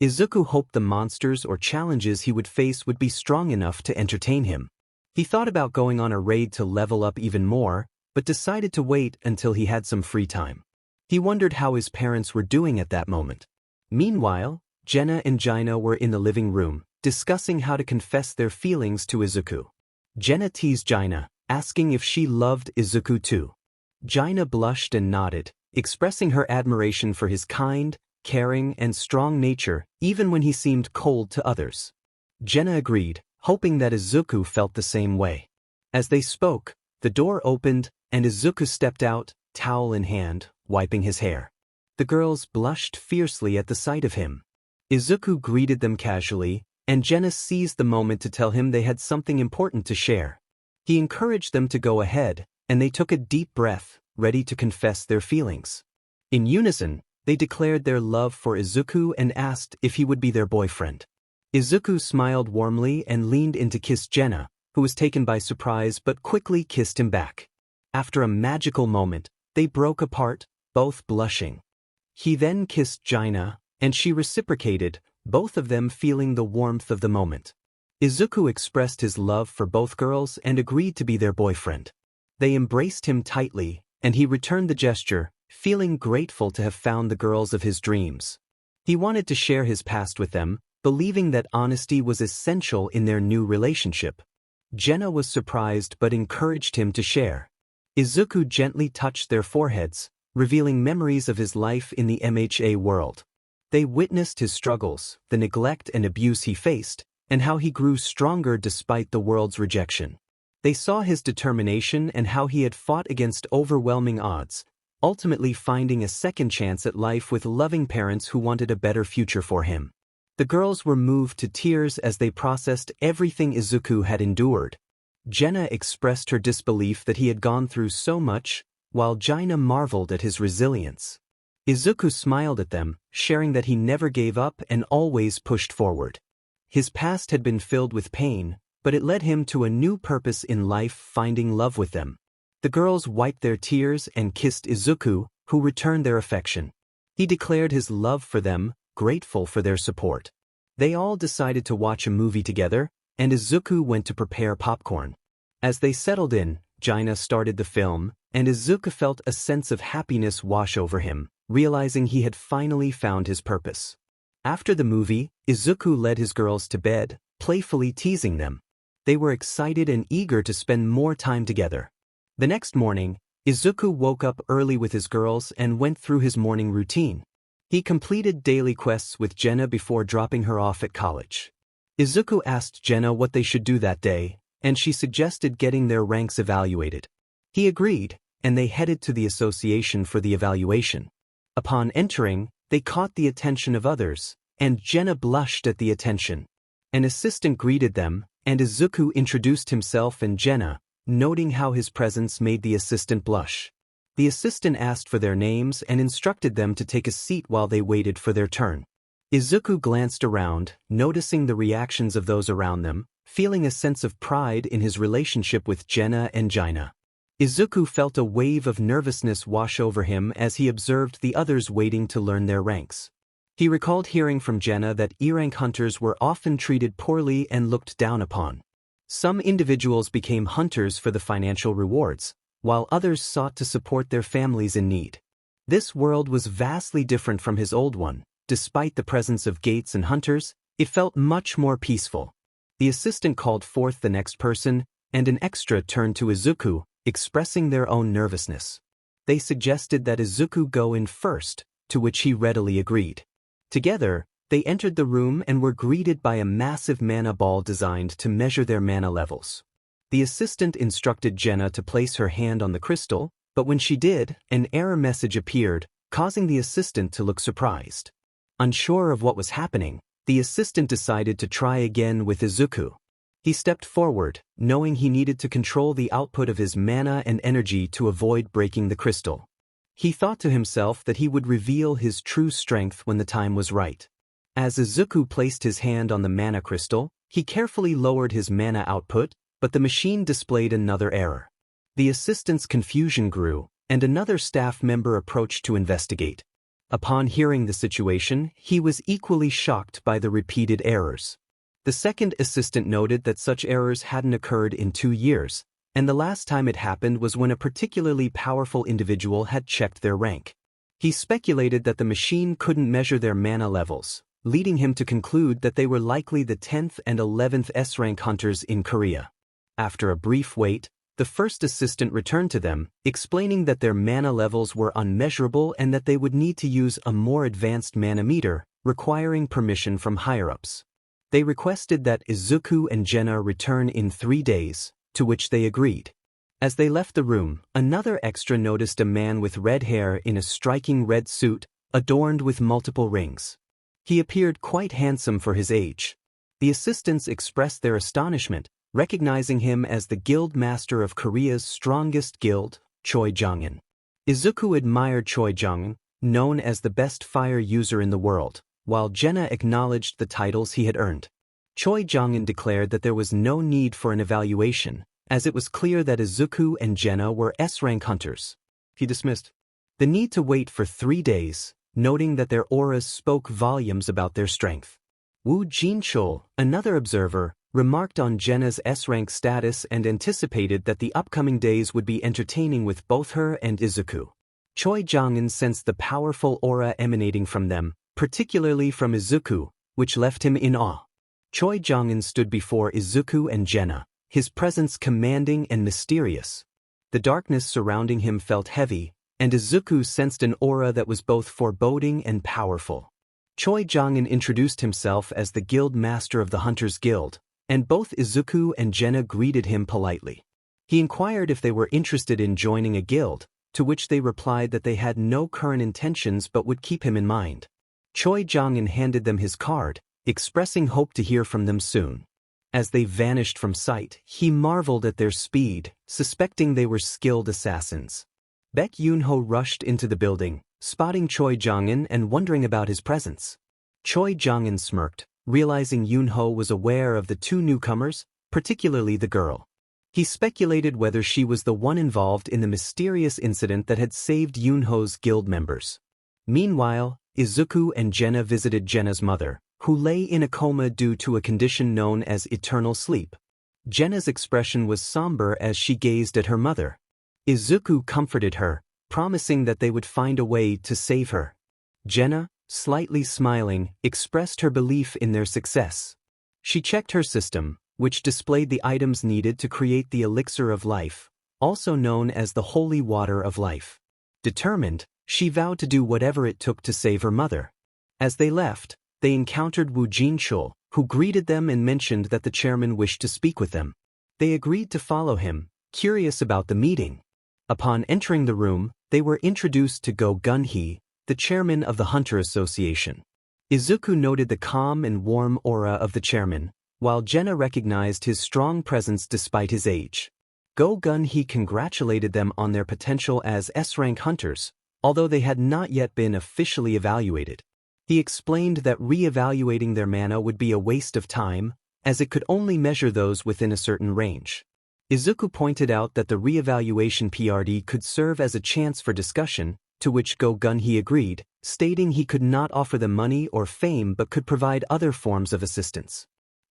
Izuku hoped the monsters or challenges he would face would be strong enough to entertain him. He thought about going on a raid to level up even more, but decided to wait until he had some free time. He wondered how his parents were doing at that moment. Meanwhile, Jenna and Jaina were in the living room, discussing how to confess their feelings to Izuku. Jenna teased Jaina, asking if she loved Izuku too. Jaina blushed and nodded, expressing her admiration for his kind, caring, and strong nature, even when he seemed cold to others. Jenna agreed, hoping that Izuku felt the same way. As they spoke, the door opened, and Izuku stepped out, towel in hand, wiping his hair. The girls blushed fiercely at the sight of him. Izuku greeted them casually, and Jenna seized the moment to tell him they had something important to share. He encouraged them to go ahead, and they took a deep breath, ready to confess their feelings. In unison, they declared their love for Izuku and asked if he would be their boyfriend. Izuku smiled warmly and leaned in to kiss Jenna, who was taken by surprise but quickly kissed him back. After a magical moment, they broke apart, both blushing. He then kissed Jaina, and she reciprocated, both of them feeling the warmth of the moment. Izuku expressed his love for both girls and agreed to be their boyfriend. They embraced him tightly, and he returned the gesture, feeling grateful to have found the girls of his dreams. He wanted to share his past with them, believing that honesty was essential in their new relationship. Jenna was surprised but encouraged him to share. Izuku gently touched their foreheads, revealing memories of his life in the MHA world. They witnessed his struggles, the neglect and abuse he faced, and how he grew stronger despite the world's rejection. They saw his determination and how he had fought against overwhelming odds, ultimately finding a second chance at life with loving parents who wanted a better future for him. The girls were moved to tears as they processed everything Izuku had endured. Jenna expressed her disbelief that he had gone through so much, while Jaina marveled at his resilience. Izuku smiled at them, sharing that he never gave up and always pushed forward. His past had been filled with pain, but it led him to a new purpose in life, finding love with them. The girls wiped their tears and kissed Izuku, who returned their affection. He declared his love for them, grateful for their support. They all decided to watch a movie together, and Izuku went to prepare popcorn. As they settled in, Jaina started the film, and Izuku felt a sense of happiness wash over him, realizing he had finally found his purpose. After the movie, Izuku led his girls to bed, playfully teasing them. They were excited and eager to spend more time together. The next morning, Izuku woke up early with his girls and went through his morning routine. He completed daily quests with Jenna before dropping her off at college. Izuku asked Jenna what they should do that day, and she suggested getting their ranks evaluated. He agreed, and they headed to the association for the evaluation. Upon entering, they caught the attention of others, and Jenna blushed at the attention. An assistant greeted them, and Izuku introduced himself and Jenna, noting how his presence made the assistant blush. The assistant asked for their names and instructed them to take a seat while they waited for their turn. Izuku glanced around, noticing the reactions of those around them, feeling a sense of pride in his relationship with Jenna and Jaina. Izuku felt a wave of nervousness wash over him as he observed the others waiting to learn their ranks. He recalled hearing from Jenna that E-rank hunters were often treated poorly and looked down upon. Some individuals became hunters for the financial rewards, while others sought to support their families in need. This world was vastly different from his old one. Despite the presence of gates and hunters, it felt much more peaceful. The assistant called forth the next person, and an extra turned to Izuku, expressing their own nervousness. They suggested that Izuku go in first, to which he readily agreed. Together, they entered the room and were greeted by a massive mana ball designed to measure their mana levels. The assistant instructed Jenna to place her hand on the crystal, but when she did, an error message appeared, causing the assistant to look surprised. Unsure of what was happening, the assistant decided to try again with Izuku. He stepped forward, knowing he needed to control the output of his mana and energy to avoid breaking the crystal. He thought to himself that he would reveal his true strength when the time was right. As Izuku placed his hand on the mana crystal, he carefully lowered his mana output, but the machine displayed another error. The assistant's confusion grew, and another staff member approached to investigate. Upon hearing the situation, he was equally shocked by the repeated errors. The second assistant noted that such errors hadn't occurred in 2 years, and the last time it happened was when a particularly powerful individual had checked their rank. He speculated that the machine couldn't measure their mana levels, leading him to conclude that they were likely the 10th and 11th S-rank hunters in Korea. After a brief wait, the first assistant returned to them, explaining that their mana levels were unmeasurable and that they would need to use a more advanced mana meter, requiring permission from higher-ups. They requested that Izuku and Jenna return in 3 days, to which they agreed. As they left the room, another extra noticed a man with red hair in a striking red suit, adorned with multiple rings. He appeared quite handsome for his age. The assistants expressed their astonishment, recognizing him as the guild master of Korea's strongest guild, Choi Jongin. Izuku admired Choi Jongin, known as the best fire user in the world, while Jenna acknowledged the titles he had earned. Choi Jongin declared that there was no need for an evaluation, as it was clear that Izuku and Jenna were S-rank hunters. He dismissed the need to wait for 3 days, noting that their auras spoke volumes about their strength. Wu Jinchul, another observer, remarked on Jenna's S-rank status and anticipated that the upcoming days would be entertaining with both her and Izuku. Choi Jongin sensed the powerful aura emanating from them, particularly from Izuku, which left him in awe. Choi Jongin stood before Izuku and Jenna, his presence commanding and mysterious. The darkness surrounding him felt heavy, and Izuku sensed an aura that was both foreboding and powerful. Choi Jongin introduced himself as the guild master of the Hunters Guild, and both Izuku and Jenna greeted him politely. He inquired if they were interested in joining a guild, to which they replied that they had no current intentions but would keep him in mind. Choi Jongin handed them his card, expressing hope to hear from them soon. As they vanished from sight, he marveled at their speed, suspecting they were skilled assassins. Baek Yoonho rushed into the building, spotting Choi Jongin and wondering about his presence. Choi Jongin smirked, realizing Yoonho was aware of the two newcomers, particularly the girl. He speculated whether she was the one involved in the mysterious incident that had saved Yoonho's guild members. Meanwhile, Izuku and Jenna visited Jenna's mother, who lay in a coma due to a condition known as eternal sleep. Jenna's expression was somber as she gazed at her mother. Izuku comforted her, promising that they would find a way to save her. Jenna, slightly smiling, expressed her belief in their success. She checked her system, which displayed the items needed to create the elixir of life, also known as the holy water of life. Determined, she vowed to do whatever it took to save her mother. As they left, they encountered Wu Jinchul, who greeted them and mentioned that the chairman wished to speak with them. They agreed to follow him, curious about the meeting. Upon entering the room, they were introduced to Go Gun-hee, the chairman of the Hunter Association. Izuku noted the calm and warm aura of the chairman, while Jenna recognized his strong presence despite his age. Go Gun-hee congratulated them on their potential as S-rank hunters, although they had not yet been officially evaluated. He explained that re-evaluating their mana would be a waste of time, as it could only measure those within a certain range. Izuku pointed out that the re-evaluation PRD could serve as a chance for discussion, to which Go Gun-hee agreed, stating he could not offer them money or fame but could provide other forms of assistance.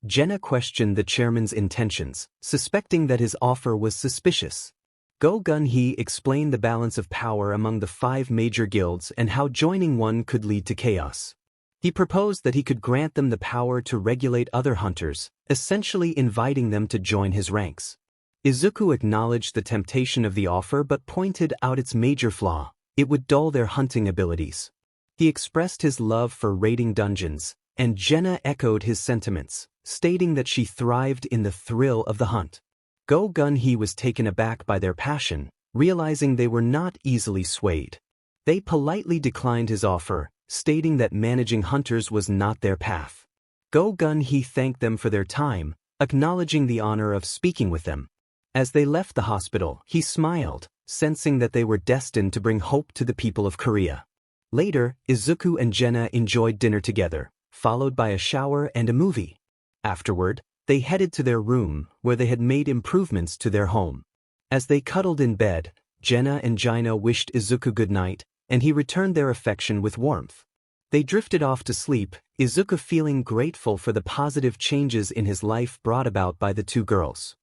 Jenna questioned the chairman's intentions, suspecting that his offer was suspicious. Go Gun-hee explained the balance of power among the 5 major guilds and how joining one could lead to chaos. He proposed that he could grant them the power to regulate other hunters, essentially inviting them to join his ranks. Izuku acknowledged the temptation of the offer but pointed out its major flaw: it would dull their hunting abilities. He expressed his love for raiding dungeons, and Jenna echoed his sentiments, stating that she thrived in the thrill of the hunt. Go Gun-hee was taken aback by their passion, realizing they were not easily swayed. They politely declined his offer, stating that managing hunters was not their path. Go Gun-hee thanked them for their time, acknowledging the honor of speaking with them. As they left the hospital, he smiled, sensing that they were destined to bring hope to the people of Korea. Later, Izuku and Jenna enjoyed dinner together, followed by a shower and a movie. Afterward, they headed to their room, where they had made improvements to their home. As they cuddled in bed, Jenna and Jaina wished Izuku good night, and he returned their affection with warmth. They drifted off to sleep, Izuku feeling grateful for the positive changes in his life brought about by the two girls.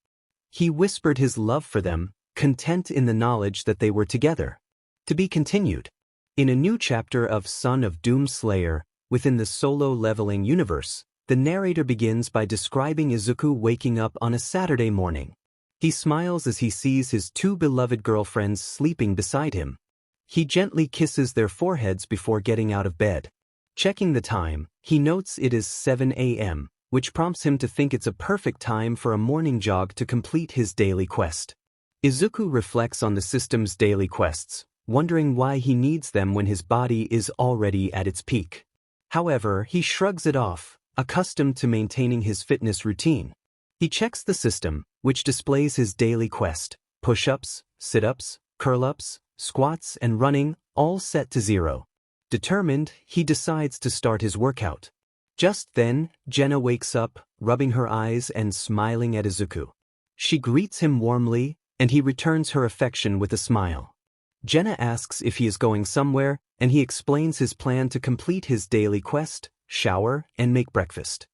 He whispered his love for them, content in the knowledge that they were together. To be continued. In a new chapter of Son of Doom Slayer, within the solo leveling universe, the narrator begins by describing Izuku waking up on a Saturday morning. He smiles as he sees his 2 beloved girlfriends sleeping beside him. He gently kisses their foreheads before getting out of bed. Checking the time, he notes it is 7 a.m., which prompts him to think it's a perfect time for a morning jog to complete his daily quest. Izuku reflects on the system's daily quests, wondering why he needs them when his body is already at its peak. However, he shrugs it off, accustomed to maintaining his fitness routine. He checks the system, which displays his daily quest: push-ups, sit-ups, curl-ups, squats, and running, all set to 0. Determined, he decides to start his workout. Just then, Jenna wakes up, rubbing her eyes and smiling at Izuku. She greets him warmly, and he returns her affection with a smile. Jenna asks if he is going somewhere, and he explains his plan to complete his daily quest, shower, and make breakfast.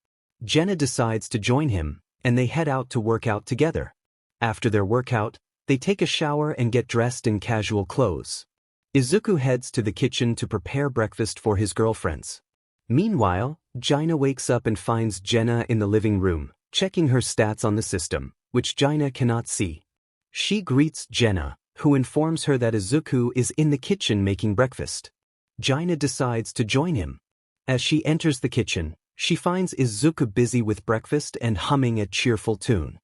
Jenna decides to join him, and they head out to work out together. After their workout, they take a shower and get dressed in casual clothes. Izuku heads to the kitchen to prepare breakfast for his girlfriends. Meanwhile, Jaina wakes up and finds Jenna in the living room, checking her stats on the system, which Jaina cannot see. She greets Jenna, who informs her that Izuku is in the kitchen making breakfast. Jaina decides to join him. As she enters the kitchen, she finds Izuku busy with breakfast and humming a cheerful tune.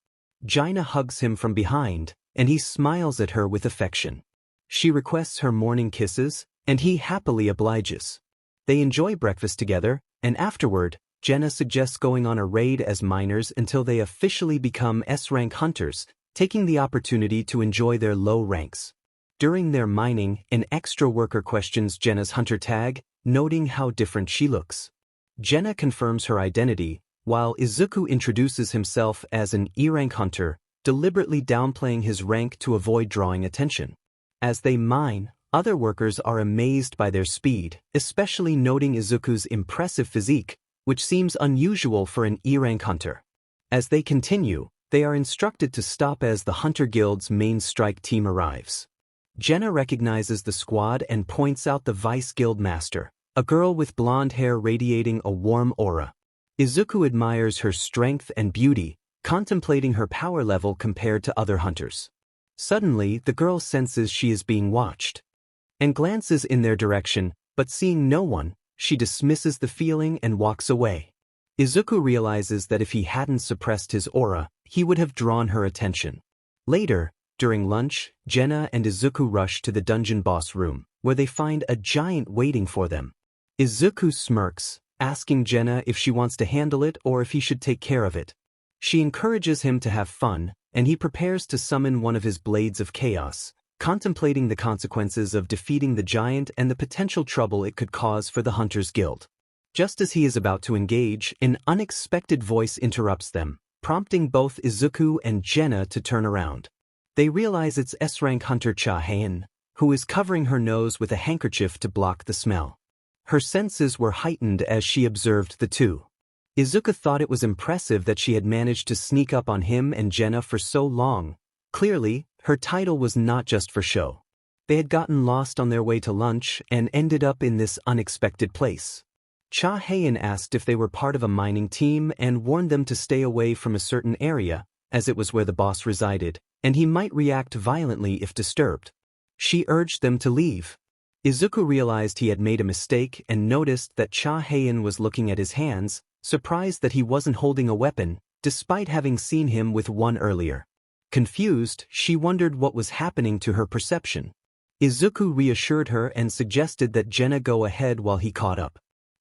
Jaina hugs him from behind, and he smiles at her with affection. She requests her morning kisses, and he happily obliges. They enjoy breakfast together, and afterward, Jenna suggests going on a raid as miners until they officially become S-rank hunters, taking the opportunity to enjoy their low ranks. During their mining, an extra worker questions Jenna's hunter tag, noting how different she looks. Jenna confirms her identity, while Izuku introduces himself as an E-rank hunter, deliberately downplaying his rank to avoid drawing attention. As they mine, other workers are amazed by their speed, especially noting Izuku's impressive physique, which seems unusual for an E-rank hunter. As they continue, they are instructed to stop as the Hunter Guild's main strike team arrives. Jenna recognizes the squad and points out the Vice Guild Master, a girl with blonde hair radiating a warm aura. Izuku admires her strength and beauty, contemplating her power level compared to other hunters. Suddenly, the girl senses she is being watched, and glances in their direction, but seeing no one, she dismisses the feeling and walks away. Izuku realizes that if he hadn't suppressed his aura, he would have drawn her attention. Later, during lunch, Jenna and Izuku rush to the dungeon boss room, where they find a giant waiting for them. Izuku smirks, asking Jenna if she wants to handle it or if he should take care of it. She encourages him to have fun, and he prepares to summon one of his blades of chaos, contemplating the consequences of defeating the giant and the potential trouble it could cause for the Hunters Guild. Just as he is about to engage, an unexpected voice interrupts them, prompting both Izuku and Jenna to turn around. They realize it's S-rank hunter Cha-Haen, who is covering her nose with a handkerchief to block the smell. Her senses were heightened as she observed the two. Izuku thought it was impressive that she had managed to sneak up on him and Jenna for so long. Clearly, her title was not just for show. They had gotten lost on their way to lunch and ended up in this unexpected place. Cha-Haen asked if they were part of a mining team and warned them to stay away from a certain area, as it was where the boss resided, and he might react violently if disturbed. She urged them to leave. Izuku realized he had made a mistake and noticed that Cha-Haen was looking at his hands, surprised that he wasn't holding a weapon, despite having seen him with one earlier. Confused, she wondered what was happening to her perception. Izuku reassured her and suggested that Jenna go ahead while he caught up.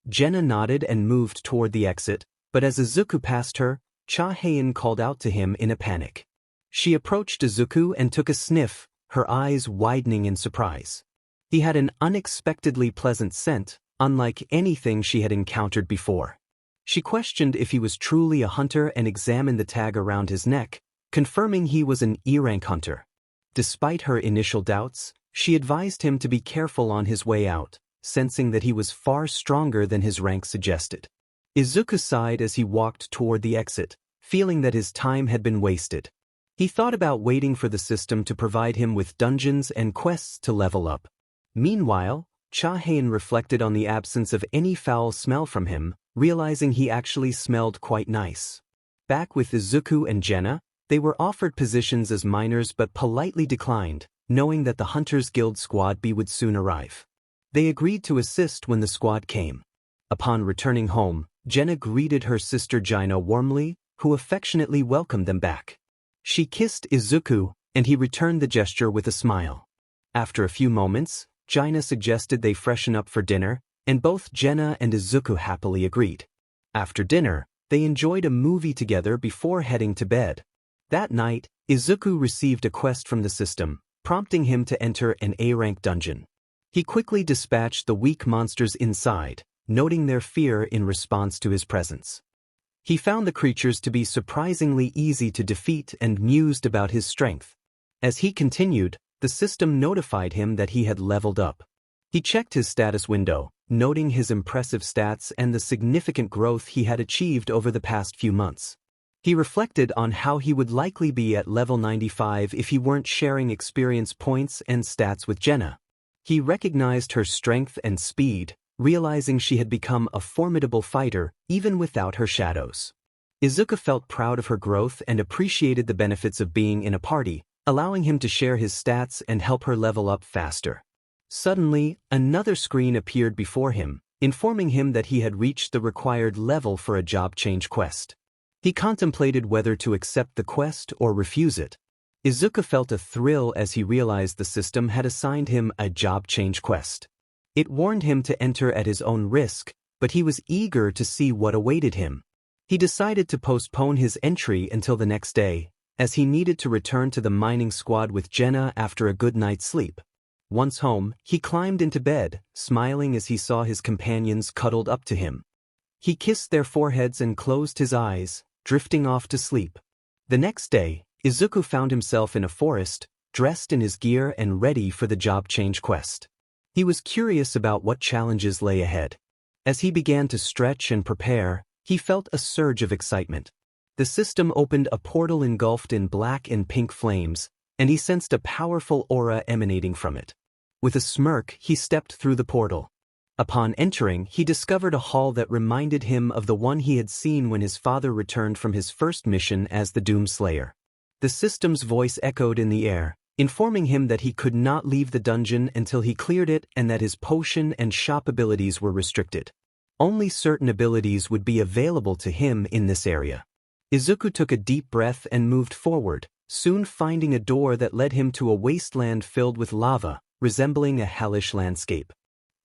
Jenna nodded and moved toward the exit, but as Izuku passed her, Cha-Haen called out to him in a panic. She approached Izuku and took a sniff, her eyes widening in surprise. He had an unexpectedly pleasant scent, unlike anything she had encountered before. She questioned if he was truly a hunter and examined the tag around his neck, confirming he was an E-rank hunter. Despite her initial doubts, she advised him to be careful on his way out, sensing that he was far stronger than his rank suggested. Izuku sighed as he walked toward the exit, feeling that his time had been wasted. He thought about waiting for the system to provide him with dungeons and quests to level up. Meanwhile, Cha-Haen reflected on the absence of any foul smell from him, realizing he actually smelled quite nice. Back with Izuku and Jenna, they were offered positions as miners but politely declined, knowing that the Hunters Guild Squad B would soon arrive. They agreed to assist when the squad came. Upon returning home, Jenna greeted her sister Jaina warmly, who affectionately welcomed them back. She kissed Izuku, and he returned the gesture with a smile. After a few moments, Jaina suggested they freshen up for dinner, and both Jenna and Izuku happily agreed. After dinner, they enjoyed a movie together before heading to bed. That night, Izuku received a quest from the system, prompting him to enter an A-rank dungeon. He quickly dispatched the weak monsters inside, noting their fear in response to his presence. He found the creatures to be surprisingly easy to defeat and mused about his strength. As he continued, the system notified him that he had leveled up. He checked his status window, noting his impressive stats and the significant growth he had achieved over the past few months. He reflected on how he would likely be at level 95 if he weren't sharing experience points and stats with Jenna. He recognized her strength and speed, realizing she had become a formidable fighter even without her shadows. Izuku felt proud of her growth and appreciated the benefits of being in a party, allowing him to share his stats and help her level up faster. Suddenly, another screen appeared before him, informing him that he had reached the required level for a job change quest. He contemplated whether to accept the quest or refuse it. Izuku felt a thrill as he realized the system had assigned him a job change quest. It warned him to enter at his own risk, but he was eager to see what awaited him. He decided to postpone his entry until the next day, as he needed to return to the mining squad with Jenna after a good night's sleep. Once home, he climbed into bed, smiling as he saw his companions cuddled up to him. He kissed their foreheads and closed his eyes, drifting off to sleep. The next day, Izuku found himself in a forest, dressed in his gear and ready for the job change quest. He was curious about what challenges lay ahead. As he began to stretch and prepare, he felt a surge of excitement. The system opened a portal engulfed in black and pink flames, and he sensed a powerful aura emanating from it. With a smirk, he stepped through the portal. Upon entering, he discovered a hall that reminded him of the one he had seen when his father returned from his first mission as the Doomslayer. The system's voice echoed in the air, informing him that he could not leave the dungeon until he cleared it and that his potion and shop abilities were restricted. Only certain abilities would be available to him in this area. Izuku took a deep breath and moved forward, soon finding a door that led him to a wasteland filled with lava, resembling a hellish landscape.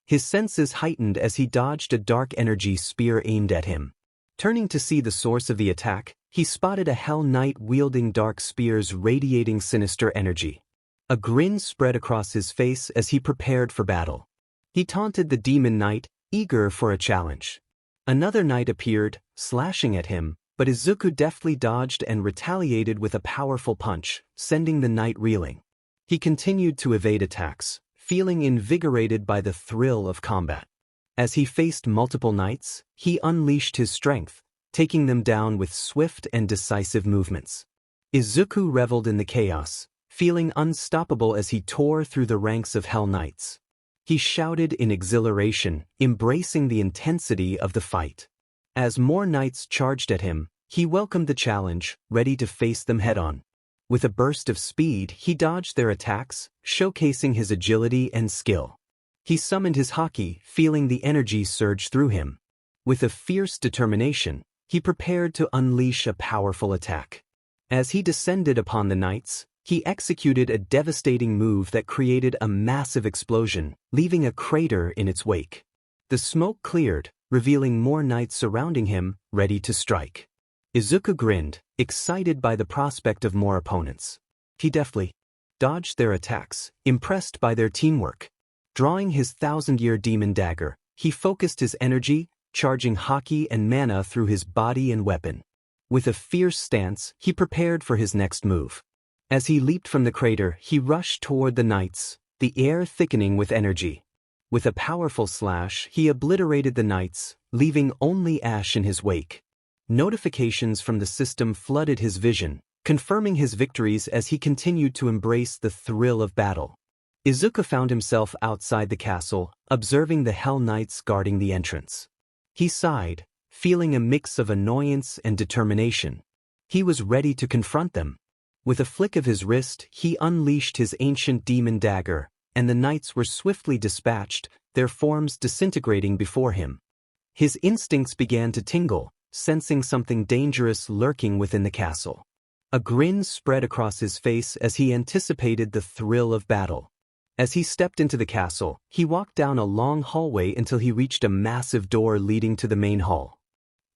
His senses heightened as he dodged a dark energy spear aimed at him. Turning to see the source of the attack, he spotted a Hell Knight wielding dark spears radiating sinister energy. A grin spread across his face as he prepared for battle. He taunted the Demon Knight, eager for a challenge. Another knight appeared, slashing at him, but Izuku deftly dodged and retaliated with a powerful punch, sending the knight reeling. He continued to evade attacks, feeling invigorated by the thrill of combat. As he faced multiple knights, he unleashed his strength, taking them down with swift and decisive movements. Izuku reveled in the chaos, feeling unstoppable as he tore through the ranks of Hell Knights. He shouted in exhilaration, embracing the intensity of the fight. As more knights charged at him, he welcomed the challenge, ready to face them head-on. With a burst of speed, he dodged their attacks, showcasing his agility and skill. He summoned his haki, feeling the energy surge through him. With a fierce determination, he prepared to unleash a powerful attack. As he descended upon the knights, he executed a devastating move that created a massive explosion, leaving a crater in its wake. The smoke cleared, revealing more knights surrounding him, ready to strike. Izuku grinned, excited by the prospect of more opponents. He deftly dodged their attacks, impressed by their teamwork. Drawing his 1,000-year demon dagger, he focused his energy, charging haki and mana through his body and weapon. With a fierce stance, he prepared for his next move. As he leaped from the crater, he rushed toward the knights, the air thickening with energy. With a powerful slash, he obliterated the knights, leaving only ash in his wake. Notifications from the system flooded his vision, confirming his victories as he continued to embrace the thrill of battle. Izuku found himself outside the castle, observing the Hell Knights guarding the entrance. He sighed, feeling a mix of annoyance and determination. He was ready to confront them. With a flick of his wrist, he unleashed his ancient demon dagger, and the knights were swiftly dispatched, their forms disintegrating before him. His instincts began to tingle, sensing something dangerous lurking within the castle. A grin spread across his face as he anticipated the thrill of battle. As he stepped into the castle, he walked down a long hallway until he reached a massive door leading to the main hall.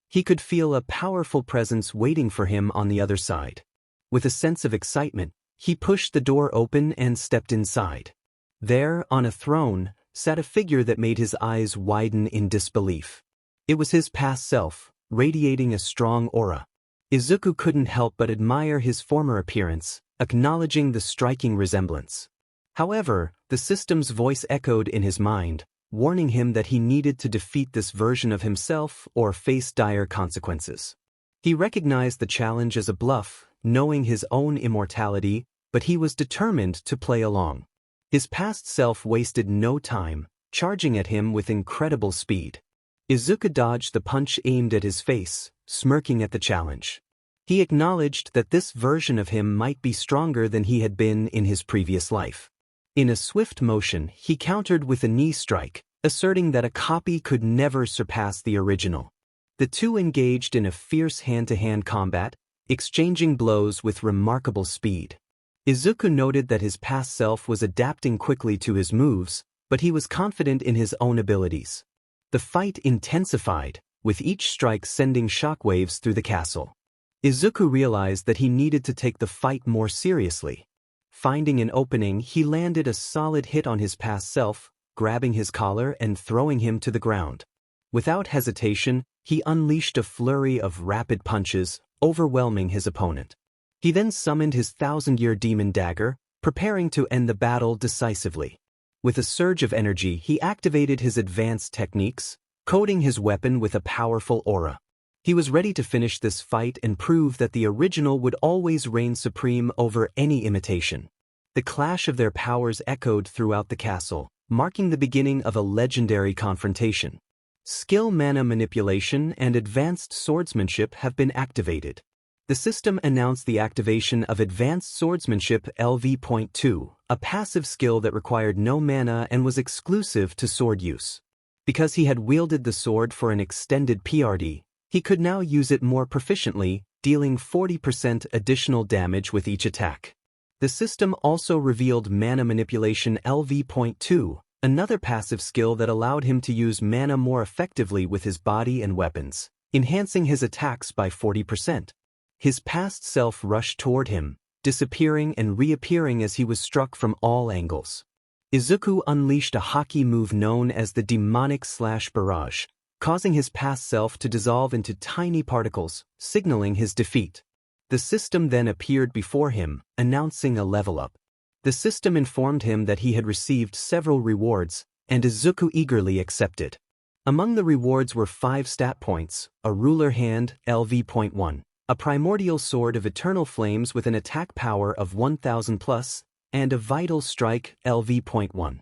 He could feel a powerful presence waiting for him on the other side. With a sense of excitement, he pushed the door open and stepped inside. There, on a throne, sat a figure that made his eyes widen in disbelief. It was his past self, radiating a strong aura. Izuku couldn't help but admire his former appearance, acknowledging the striking resemblance. However, the system's voice echoed in his mind, warning him that he needed to defeat this version of himself or face dire consequences. He recognized the challenge as a bluff, knowing his own immortality, but he was determined to play along. His past self wasted no time, charging at him with incredible speed. Izuku dodged the punch aimed at his face, smirking at the challenge. He acknowledged that this version of him might be stronger than he had been in his previous life. In a swift motion, he countered with a knee strike, asserting that a copy could never surpass the original. The two engaged in a fierce hand-to-hand combat, exchanging blows with remarkable speed. Izuku noted that his past self was adapting quickly to his moves, but he was confident in his own abilities. The fight intensified, with each strike sending shockwaves through the castle. Izuku realized that he needed to take the fight more seriously. Finding an opening, he landed a solid hit on his past self, grabbing his collar and throwing him to the ground. Without hesitation, he unleashed a flurry of rapid punches, overwhelming his opponent. He then summoned his 1,000-year demon dagger, preparing to end the battle decisively. With a surge of energy, he activated his advanced techniques, coating his weapon with a powerful aura. He was ready to finish this fight and prove that the original would always reign supreme over any imitation. The clash of their powers echoed throughout the castle, marking the beginning of a legendary confrontation. Skill mana manipulation and advanced swordsmanship have been activated. The system announced the activation of Advanced Swordsmanship LV.2, a passive skill that required no mana and was exclusive to sword use. Because he had wielded the sword for an extended PRD, he could now use it more proficiently, dealing 40% additional damage with each attack. The system also revealed Mana Manipulation LV.2, another passive skill that allowed him to use mana more effectively with his body and weapons, enhancing his attacks by 40%. His past self rushed toward him, disappearing and reappearing as he was struck from all angles. Izuku unleashed a hockey move known as the Demonic Slash Barrage, causing his past self to dissolve into tiny particles, signaling his defeat. The system then appeared before him, announcing a level up. The system informed him that he had received several rewards, and Izuku eagerly accepted. Among the rewards were 5 stat points, a ruler hand LV.1, a primordial sword of eternal flames with an attack power of 1000 plus, and a vital strike LV.1.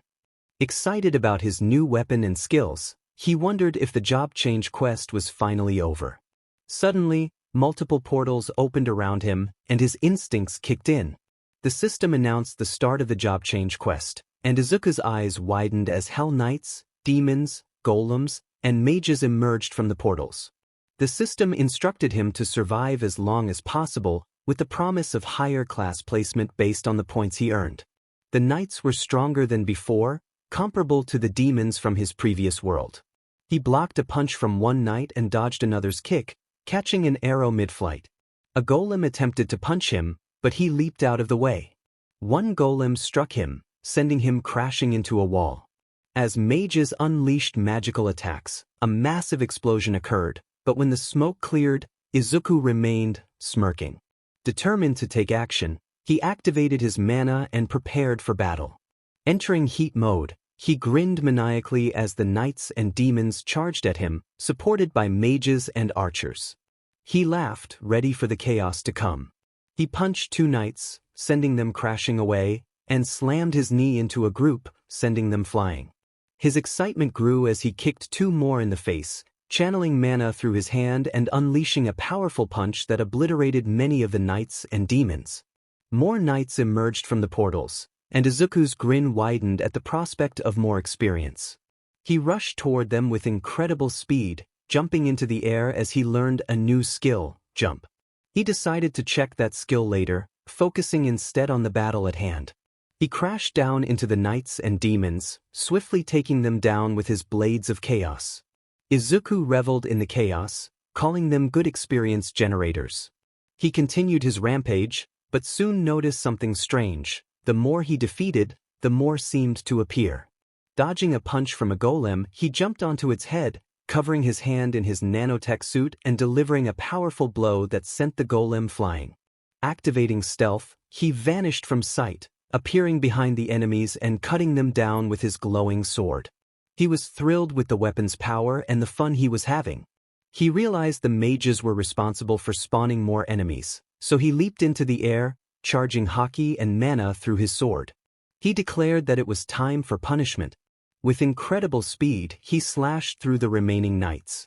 Excited about his new weapon and skills, he wondered if the job change quest was finally over. Suddenly, multiple portals opened around him, and his instincts kicked in. The system announced the start of the job change quest, and Izuku's eyes widened as Hell Knights, demons, golems, and mages emerged from the portals. The system instructed him to survive as long as possible, with the promise of higher class placement based on the points he earned. The knights were stronger than before, comparable to the demons from his previous world. He blocked a punch from one knight and dodged another's kick, catching an arrow mid-flight. A golem attempted to punch him, but he leaped out of the way. One golem struck him, sending him crashing into a wall. As mages unleashed magical attacks, a massive explosion occurred, but when the smoke cleared, Izuku remained, smirking. Determined to take action, he activated his mana and prepared for battle. Entering heat mode, he grinned maniacally as the knights and demons charged at him, supported by mages and archers. He laughed, ready for the chaos to come. He punched 2 knights, sending them crashing away, and slammed his knee into a group, sending them flying. His excitement grew as he kicked 2 more in the face, channeling mana through his hand and unleashing a powerful punch that obliterated many of the knights and demons. More knights emerged from the portals, and Izuku's grin widened at the prospect of more experience. He rushed toward them with incredible speed, jumping into the air as he learned a new skill, jump. He decided to check that skill later, focusing instead on the battle at hand. He crashed down into the knights and demons, swiftly taking them down with his blades of chaos. Izuku reveled in the chaos, calling them good experience generators. He continued his rampage, but soon noticed something strange. The more he defeated, the more seemed to appear. Dodging a punch from a golem, he jumped onto its head, covering his hand in his nanotech suit and delivering a powerful blow that sent the golem flying. Activating stealth, he vanished from sight, appearing behind the enemies and cutting them down with his glowing sword. He was thrilled with the weapon's power and the fun he was having. He realized the mages were responsible for spawning more enemies, so he leaped into the air, charging haki and mana through his sword. He declared that it was time for punishment. With incredible speed, he slashed through the remaining knights.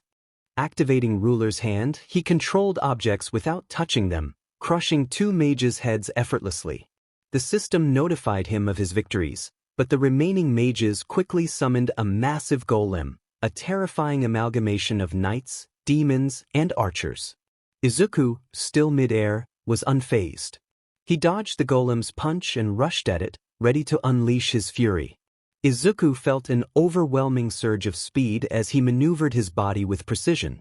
Activating Ruler's Hand, he controlled objects without touching them, crushing 2 mages' heads effortlessly. The system notified him of his victories, but the remaining mages quickly summoned a massive golem, a terrifying amalgamation of knights, demons, and archers. Izuku, still mid-air, was unfazed. He dodged the golem's punch and rushed at it, ready to unleash his fury. Izuku felt an overwhelming surge of speed as he maneuvered his body with precision.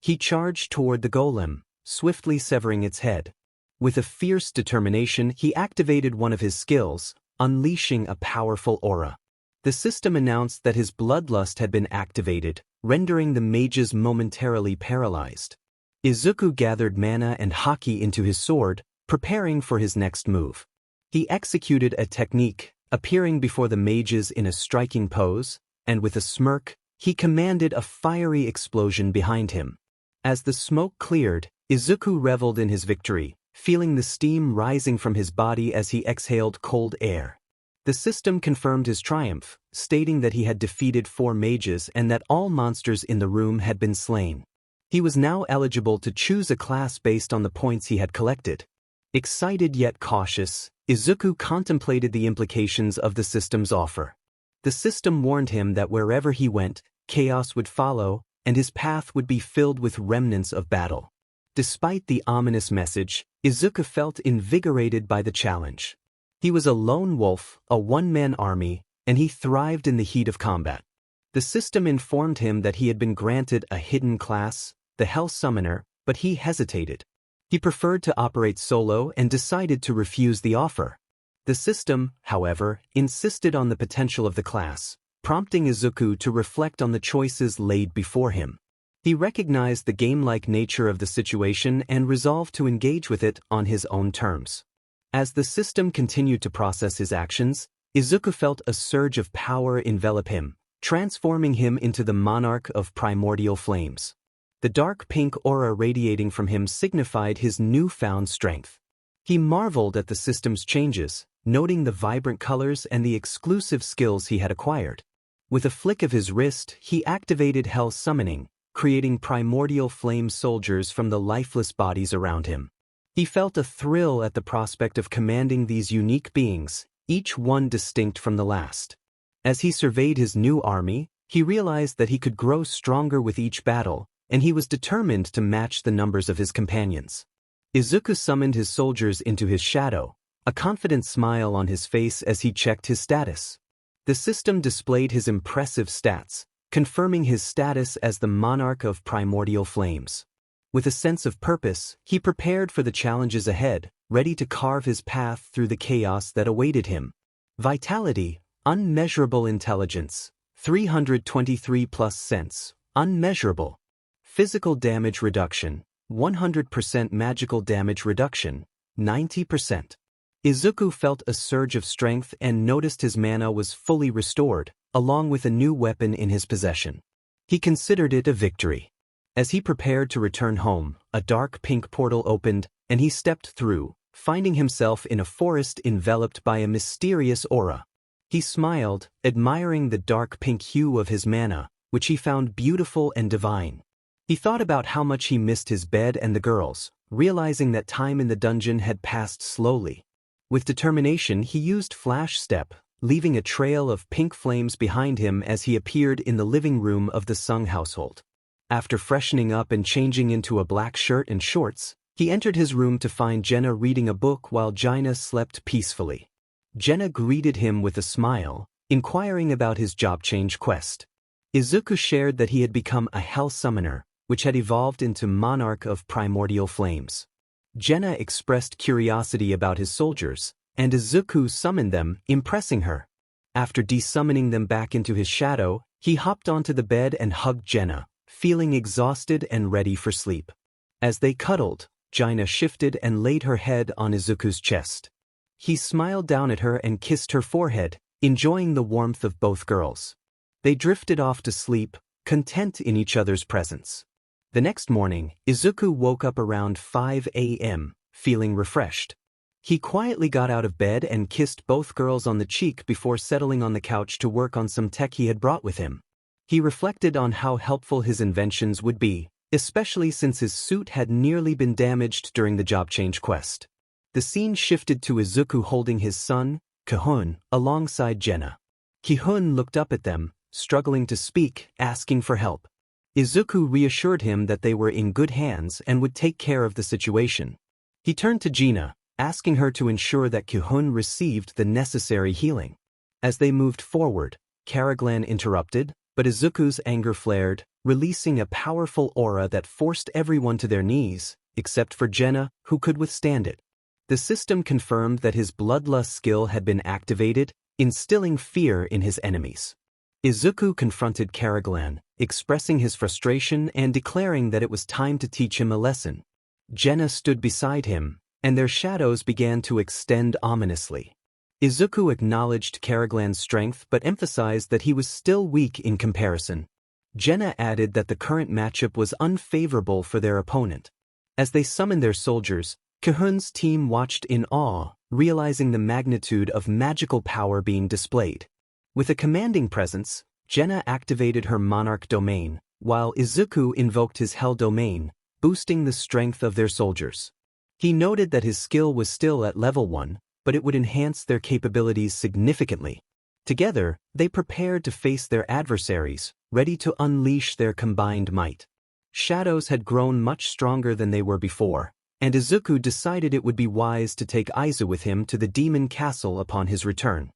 He charged toward the golem, swiftly severing its head. With a fierce determination, he activated one of his skills, unleashing a powerful aura. The system announced that his bloodlust had been activated, rendering the mages momentarily paralyzed. Izuku gathered mana and haki into his sword, preparing for his next move. He executed a technique, appearing before the mages in a striking pose, and with a smirk, he commanded a fiery explosion behind him. As the smoke cleared, Izuku reveled in his victory, feeling the steam rising from his body as he exhaled cold air. The system confirmed his triumph, stating that he had defeated 4 mages and that all monsters in the room had been slain. He was now eligible to choose a class based on the points he had collected. Excited yet cautious, Izuku contemplated the implications of the system's offer. The system warned him that wherever he went, chaos would follow, and his path would be filled with remnants of battle. Despite the ominous message, Izuku felt invigorated by the challenge. He was a lone wolf, a one-man army, and he thrived in the heat of combat. The system informed him that he had been granted a hidden class, the Hell Summoner, but he hesitated. He preferred to operate solo and decided to refuse the offer. The system, however, insisted on the potential of the class, prompting Izuku to reflect on the choices laid before him. He recognized the game-like nature of the situation and resolved to engage with it on his own terms. As the system continued to process his actions, Izuku felt a surge of power envelop him, transforming him into the Monarch of Primordial Flames. The dark pink aura radiating from him signified his newfound strength. He marveled at the system's changes, noting the vibrant colors and the exclusive skills he had acquired. With a flick of his wrist, he activated Hell Summoning, creating primordial flame soldiers from the lifeless bodies around him. He felt a thrill at the prospect of commanding these unique beings, each one distinct from the last. As he surveyed his new army, he realized that he could grow stronger with each battle, and he was determined to match the numbers of his companions. Izuku summoned his soldiers into his shadow, a confident smile on his face as he checked his status. The system displayed his impressive stats, confirming his status as the Monarch of Primordial Flames. With a sense of purpose, he prepared for the challenges ahead, ready to carve his path through the chaos that awaited him. Vitality, unmeasurable intelligence, 323 plus sense, unmeasurable. Physical damage reduction, 100% magical damage reduction, 90%. Izuku felt a surge of strength and noticed his mana was fully restored, along with a new weapon in his possession. He considered it a victory. As he prepared to return home, a dark pink portal opened, and he stepped through, finding himself in a forest enveloped by a mysterious aura. He smiled, admiring the dark pink hue of his mana, which he found beautiful and divine. He thought about how much he missed his bed and the girls, realizing that time in the dungeon had passed slowly. With determination, he used Flash Step, leaving a trail of pink flames behind him as he appeared in the living room of the Sung household. After freshening up and changing into a black shirt and shorts, he entered his room to find Jenna reading a book while Jaina slept peacefully. Jenna greeted him with a smile, inquiring about his job change quest. Izuku shared that he had become a Hell Summoner, which had evolved into Monarch of Primordial Flames. Jenna expressed curiosity about his soldiers, and Izuku summoned them, impressing her. After desummoning them back into his shadow, he hopped onto the bed and hugged Jenna, feeling exhausted and ready for sleep. As they cuddled, Jaina shifted and laid her head on Izuku's chest. He smiled down at her and kissed her forehead, enjoying the warmth of both girls. They drifted off to sleep, content in each other's presence. The next morning, Izuku woke up around 5 a.m., feeling refreshed. He quietly got out of bed and kissed both girls on the cheek before settling on the couch to work on some tech he had brought with him. He reflected on how helpful his inventions would be, especially since his suit had nearly been damaged during the job change quest. The scene shifted to Izuku holding his son, Kihun, alongside Jenna. Kihun looked up at them, struggling to speak, asking for help. Izuku reassured him that they were in good hands and would take care of the situation. He turned to Gina, asking her to ensure that Kihun received the necessary healing. As they moved forward, Karaglan interrupted, but Izuku's anger flared, releasing a powerful aura that forced everyone to their knees, except for Jenna, who could withstand it. The system confirmed that his bloodlust skill had been activated, instilling fear in his enemies. Izuku confronted Karaglan, expressing his frustration and declaring that it was time to teach him a lesson. Jenna stood beside him, and their shadows began to extend ominously. Izuku acknowledged Karaglan's strength but emphasized that he was still weak in comparison. Jenna added that the current matchup was unfavorable for their opponent. As they summoned their soldiers, Kihun's team watched in awe, realizing the magnitude of magical power being displayed. With a commanding presence, Jenna activated her Monarch domain, while Izuku invoked his Hell domain, boosting the strength of their soldiers. He noted that his skill was still at level 1, but it would enhance their capabilities significantly. Together, they prepared to face their adversaries, ready to unleash their combined might. Shadows had grown much stronger than they were before, and Izuku decided it would be wise to take Aizu with him to the demon castle upon his return.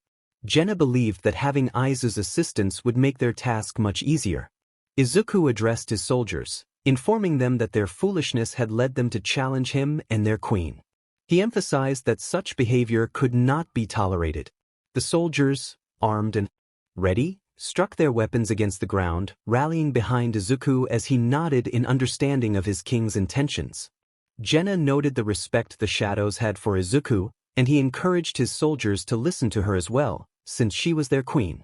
Jenna believed that having Aizu's assistance would make their task much easier. Izuku addressed his soldiers, informing them that their foolishness had led them to challenge him and their queen. He emphasized that such behavior could not be tolerated. The soldiers, armed and ready, struck their weapons against the ground, rallying behind Izuku as he nodded in understanding of his king's intentions. Jenna noted the respect the shadows had for Izuku, and he encouraged his soldiers to listen to her as well, since she was their queen.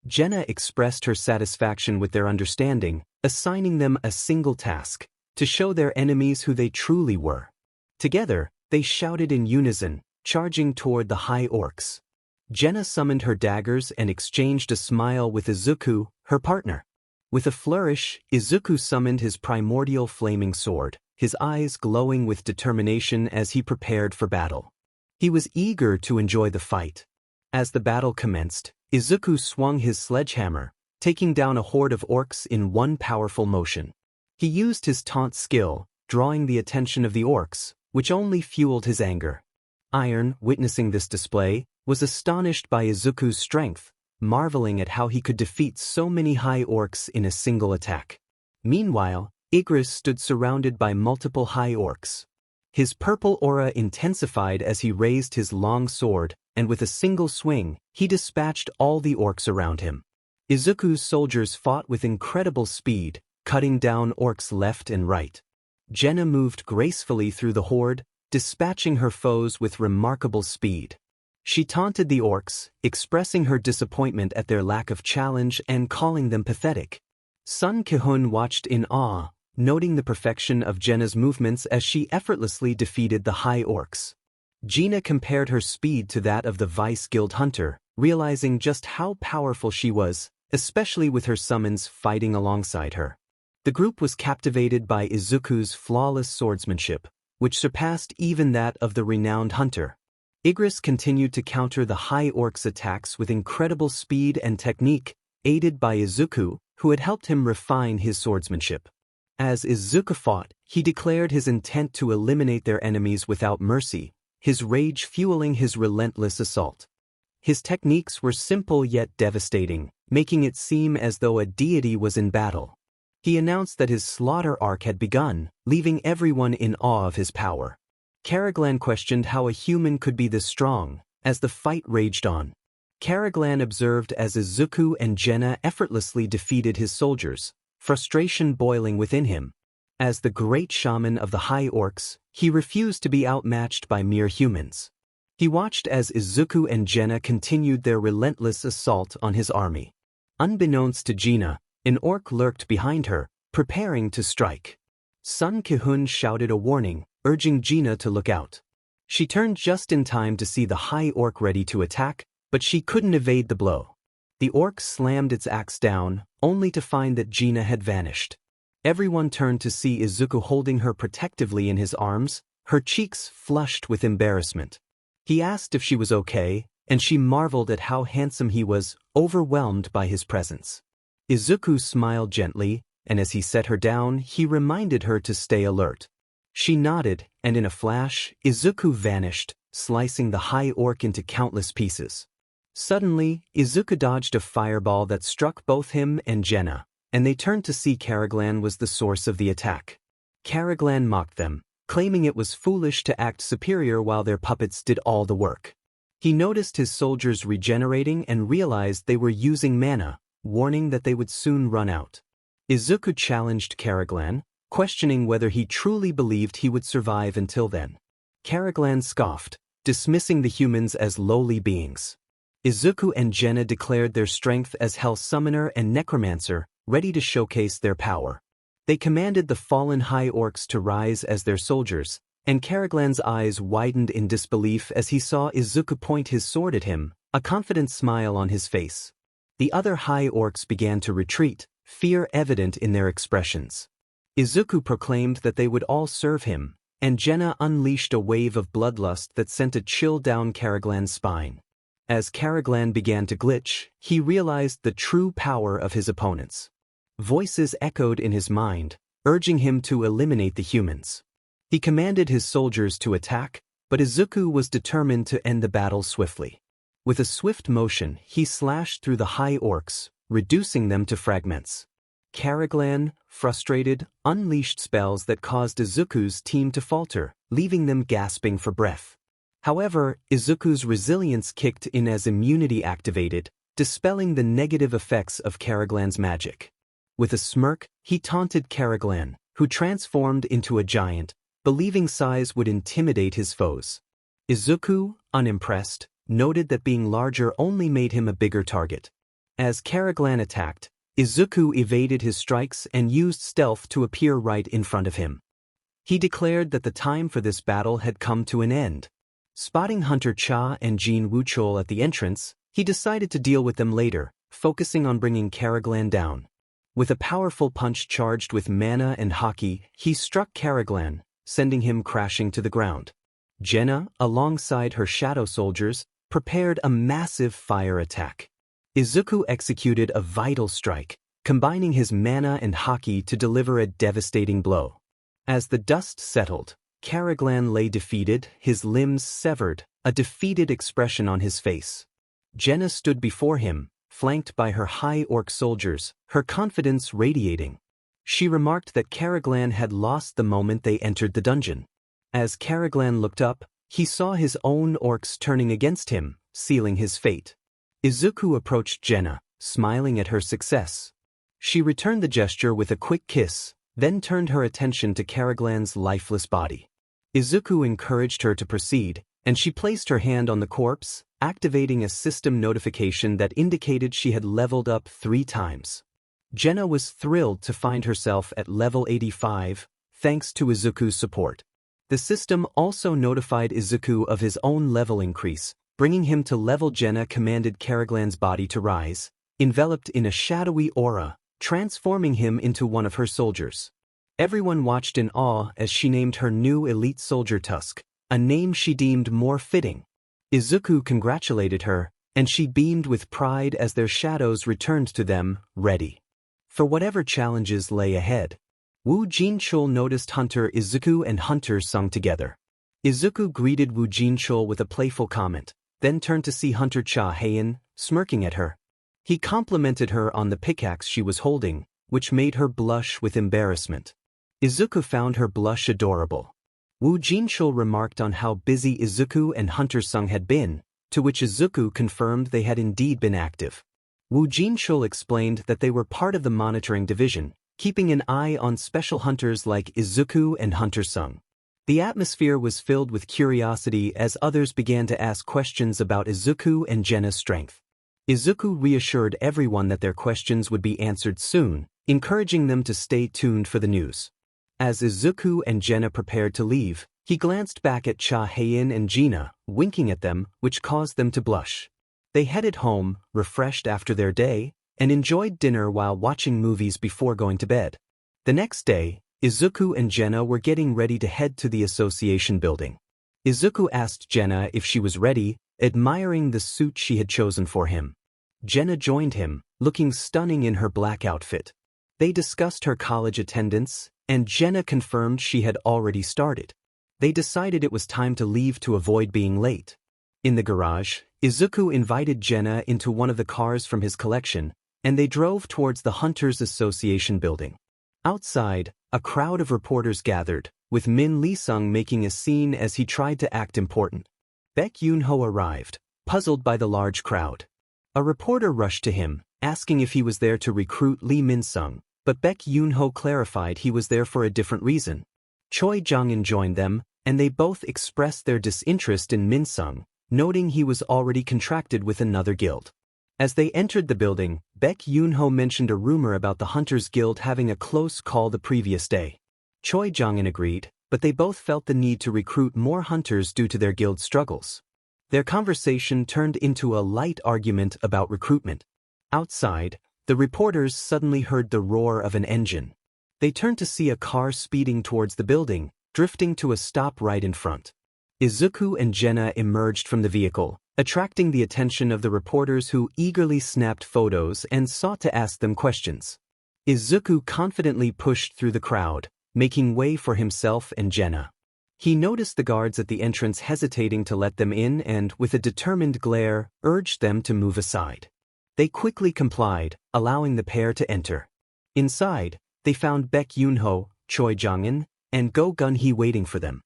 Jenna expressed her satisfaction with their understanding, assigning them a single task, to show their enemies who they truly were. Together, they shouted in unison, charging toward the high orcs. Jenna summoned her daggers and exchanged a smile with Izuku, her partner. With a flourish, Izuku summoned his primordial flaming sword, his eyes glowing with determination as he prepared for battle. He was eager to enjoy the fight. As the battle commenced, Izuku swung his sledgehammer, taking down a horde of orcs in one powerful motion. He used his taunt skill, drawing the attention of the orcs, which only fueled his anger. Iron, witnessing this display, was astonished by Izuku's strength, marveling at how he could defeat so many high orcs in a single attack. Meanwhile, Igris stood surrounded by multiple high orcs. His purple aura intensified as he raised his long sword, and with a single swing, he dispatched all the orcs around him. Izuku's soldiers fought with incredible speed, cutting down orcs left and right. Jenna moved gracefully through the horde, dispatching her foes with remarkable speed. She taunted the orcs, expressing her disappointment at their lack of challenge and calling them pathetic. Sun Kihun watched in awe, noting the perfection of Jenna's movements as she effortlessly defeated the high orcs. Gina compared her speed to that of the Vice Guild Hunter, realizing just how powerful she was, especially with her summons fighting alongside her. The group was captivated by Izuku's flawless swordsmanship, which surpassed even that of the renowned hunter. Igris continued to counter the high orcs' attacks with incredible speed and technique, aided by Izuku, who had helped him refine his swordsmanship. As Izuku fought, he declared his intent to eliminate their enemies without mercy, his rage fueling his relentless assault. His techniques were simple yet devastating, making it seem as though a deity was in battle. He announced that his slaughter arc had begun, leaving everyone in awe of his power. Karaglan questioned how a human could be this strong, as the fight raged on. Karaglan observed as Izuku and Jenna effortlessly defeated his soldiers, frustration boiling within him. As the great shaman of the high orcs, he refused to be outmatched by mere humans. He watched as Izuku and Jenna continued their relentless assault on his army. Unbeknownst to Gina, an orc lurked behind her, preparing to strike. Sun Kihun shouted a warning, urging Gina to look out. She turned just in time to see the high orc ready to attack, but she couldn't evade the blow. The orc slammed its axe down, only to find that Gina had vanished. Everyone turned to see Izuku holding her protectively in his arms, her cheeks flushed with embarrassment. He asked if she was okay, and she marveled at how handsome he was, overwhelmed by his presence. Izuku smiled gently, and as he set her down, he reminded her to stay alert. She nodded, and in a flash, Izuku vanished, slicing the high orc into countless pieces. Suddenly, Izuku dodged a fireball that struck both him and Jenna, and they turned to see Karaglan was the source of the attack. Karaglan mocked them, claiming it was foolish to act superior while their puppets did all the work. He noticed his soldiers regenerating and realized they were using mana, warning that they would soon run out. Izuku challenged Karaglan, questioning whether he truly believed he would survive until then. Karaglan scoffed, dismissing the humans as lowly beings. Izuku and Jenna declared their strength as Hell Summoner and Necromancer, ready to showcase their power. They commanded the fallen high orcs to rise as their soldiers, and Karaglan's eyes widened in disbelief as he saw Izuku point his sword at him, a confident smile on his face. The other high orcs began to retreat, fear evident in their expressions. Izuku proclaimed that they would all serve him, and Jenna unleashed a wave of bloodlust that sent a chill down Karaglan's spine. As Karaglan began to glitch, he realized the true power of his opponents. Voices echoed in his mind, urging him to eliminate the humans. He commanded his soldiers to attack, but Izuku was determined to end the battle swiftly. With a swift motion, he slashed through the high orcs, reducing them to fragments. Karaglan, frustrated, unleashed spells that caused Izuku's team to falter, leaving them gasping for breath. However, Izuku's resilience kicked in as immunity activated, dispelling the negative effects of Karaglan's magic. With a smirk, he taunted Karaglan, who transformed into a giant, believing size would intimidate his foes. Izuku, unimpressed, noted that being larger only made him a bigger target. As Karaglan attacked, Izuku evaded his strikes and used stealth to appear right in front of him. He declared that the time for this battle had come to an end. Spotting Hunter Cha and Jin Wuchol at the entrance, he decided to deal with them later, focusing on bringing Karaglan down. With a powerful punch charged with mana and haki, he struck Karaglan, sending him crashing to the ground. Jenna, alongside her shadow soldiers, prepared a massive fire attack. Izuku executed a vital strike, combining his mana and haki to deliver a devastating blow. As the dust settled, Karaglan lay defeated, his limbs severed, a defeated expression on his face. Jenna stood before him, flanked by her high orc soldiers, her confidence radiating. She remarked that Karaglan had lost the moment they entered the dungeon. As Karaglan looked up, he saw his own orcs turning against him, sealing his fate. Izuku approached Jenna, smiling at her success. She returned the gesture with a quick kiss, then turned her attention to Karaglan's lifeless body. Izuku encouraged her to proceed, and she placed her hand on the corpse, activating a system notification that indicated she had leveled up 3 times. Jenna was thrilled to find herself at level 85, thanks to Izuku's support. The system also notified Izuku of his own level increase, bringing him to level. Jenna commanded Karaglan's body to rise, enveloped in a shadowy aura, transforming him into one of her soldiers. Everyone watched in awe as she named her new elite soldier Tusk, a name she deemed more fitting. Izuku congratulated her, and she beamed with pride as their shadows returned to them, ready for whatever challenges lay ahead. Wu Jinchul noticed Hunter Izuku and Hunter sung together. Izuku greeted Wu Jinchul with a playful comment, then turned to see Hunter Cha Heian, smirking at her. He complimented her on the pickaxe she was holding, which made her blush with embarrassment. Izuku found her blush adorable. Wu Jinchul remarked on how busy Izuku and Hunter Sung had been, to which Izuku confirmed they had indeed been active. Wu Jinchul explained that they were part of the monitoring division, keeping an eye on special hunters like Izuku and Hunter Sung. The atmosphere was filled with curiosity as others began to ask questions about Izuku and Jenna's strength. Izuku reassured everyone that their questions would be answered soon, encouraging them to stay tuned for the news. As Izuku and Jenna prepared to leave, he glanced back at Cha-Heian and Gina, winking at them, which caused them to blush. They headed home, refreshed after their day, and enjoyed dinner while watching movies before going to bed. The next day, Izuku and Jenna were getting ready to head to the association building. Izuku asked Jenna if she was ready, admiring the suit she had chosen for him. Jenna joined him, looking stunning in her black outfit. They discussed her college attendance, and Jenna confirmed she had already started. They decided it was time to leave to avoid being late. In the garage, Izuku invited Jenna into one of the cars from his collection, and they drove towards the Hunters Association building. Outside, a crowd of reporters gathered, with Min Lee-sung making a scene as he tried to act important. Baek Yoon-ho arrived, puzzled by the large crowd. A reporter rushed to him, asking if he was there to recruit Lee Min-sung, but Baek Yoon-ho clarified he was there for a different reason. Choi Jong-in joined them, and they both expressed their disinterest in Min-sung, noting he was already contracted with another guild. As they entered the building, Baek Yoon-ho mentioned a rumor about the Hunters Guild having a close call the previous day. Choi Jong-in agreed, but they both felt the need to recruit more hunters due to their guild struggles. Their conversation turned into a light argument about recruitment. Outside, the reporters suddenly heard the roar of an engine. They turned to see a car speeding towards the building, drifting to a stop right in front. Izuku and Jenna emerged from the vehicle, attracting the attention of the reporters who eagerly snapped photos and sought to ask them questions. Izuku confidently pushed through the crowd, making way for himself and Jenna. He noticed the guards at the entrance hesitating to let them in and, with a determined glare, urged them to move aside. They quickly complied, allowing the pair to enter. Inside, they found Baek Yoon-ho, Choi Jong-in, and Go Gun-hee waiting for them.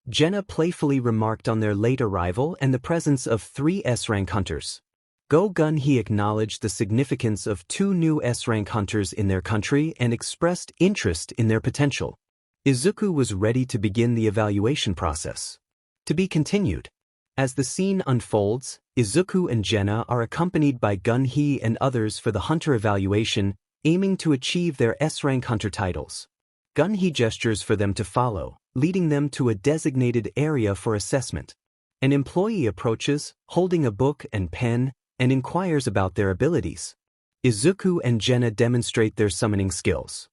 Jenna playfully remarked on their late arrival and the presence of 3 S-rank hunters. Go Gun-hee acknowledged the significance of 2 new S-rank hunters in their country and expressed interest in their potential. Izuku was ready to begin the evaluation process. To be continued. As the scene unfolds, Izuku and Jenna are accompanied by Gun-hee and others for the hunter evaluation, aiming to achieve their S-rank hunter titles. Gun-hee gestures for them to follow, leading them to a designated area for assessment. An employee approaches, holding a book and pen, and inquires about their abilities. Izuku and Jenna demonstrate their summoning skills.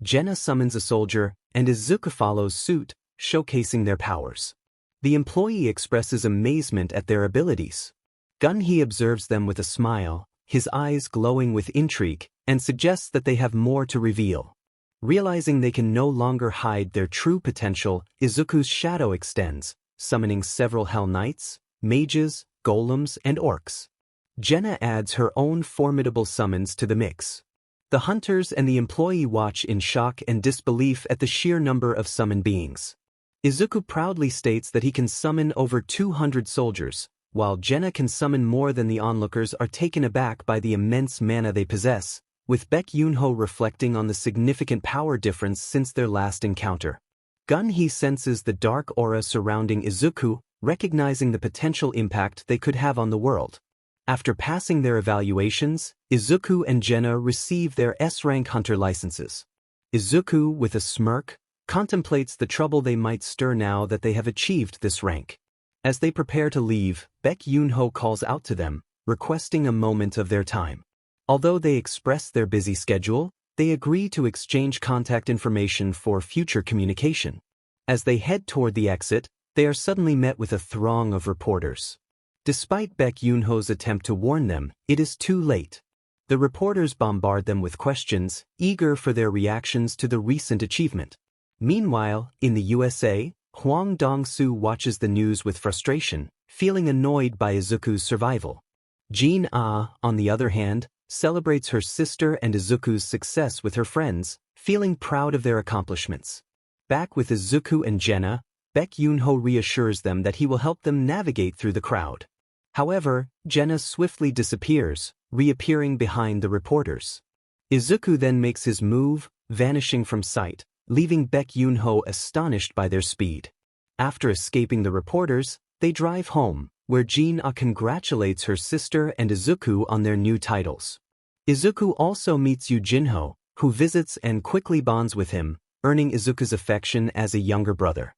Jenna summons a soldier, and Izuku follows suit, showcasing their powers. The employee expresses amazement at their abilities. Gun-hee observes them with a smile, his eyes glowing with intrigue, and suggests that they have more to reveal. Realizing they can no longer hide their true potential, Izuku's shadow extends, summoning several Hell Knights, mages, golems, and orcs. Jenna adds her own formidable summons to the mix. The hunters and the employee watch in shock and disbelief at the sheer number of summoned beings. Izuku proudly states that he can summon over 200 soldiers, while Jenna can summon more than the onlookers are taken aback by the immense mana they possess, with Baek Yoon-ho reflecting on the significant power difference since their last encounter. Gun-hee senses the dark aura surrounding Izuku, recognizing the potential impact they could have on the world. After passing their evaluations, Izuku and Jenna receive their S-rank hunter licenses. Izuku, with a smirk, contemplates the trouble they might stir now that they have achieved this rank. As they prepare to leave, Baek Yoon-ho calls out to them, requesting a moment of their time. Although they express their busy schedule, they agree to exchange contact information for future communication. As they head toward the exit, they are suddenly met with a throng of reporters. Despite Baek Yoon-ho's attempt to warn them, it is too late. The reporters bombard them with questions, eager for their reactions to the recent achievement. Meanwhile, in the USA, Hwang Dong-soo watches the news with frustration, feeling annoyed by Izuku's survival. Jin Ah, on the other hand, celebrates her sister and Izuku's success with her friends, feeling proud of their accomplishments. Back with Izuku and Jenna, Baek Yoon-ho reassures them that he will help them navigate through the crowd. However, Jenna swiftly disappears, reappearing behind the reporters. Izuku then makes his move, vanishing from sight, leaving Baek Yoon-ho astonished by their speed. After escaping the reporters, they drive home, where Jin-A congratulates her sister and Izuku on their new titles. Izuku also meets Yujinho, who visits and quickly bonds with him, earning Izuku's affection as a younger brother.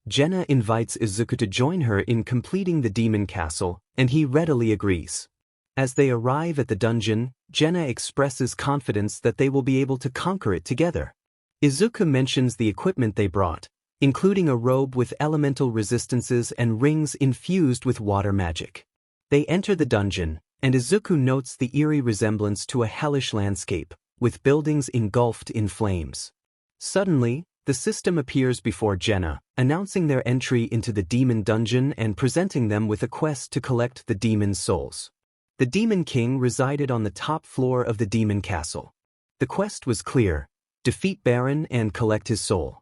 Jenna invites Izuku to join her in completing the demon castle, and he readily agrees. As they arrive at the dungeon, Jenna expresses confidence that they will be able to conquer it together. Izuku mentions the equipment they brought, including a robe with elemental resistances and rings infused with water magic. They enter the dungeon, and Izuku notes the eerie resemblance to a hellish landscape, with buildings engulfed in flames. Suddenly, the system appears before Jenna, announcing their entry into the demon dungeon and presenting them with a quest to collect the demon's souls. The Demon King resided on the top floor of the demon castle. The quest was clear: defeat Baron and collect his soul.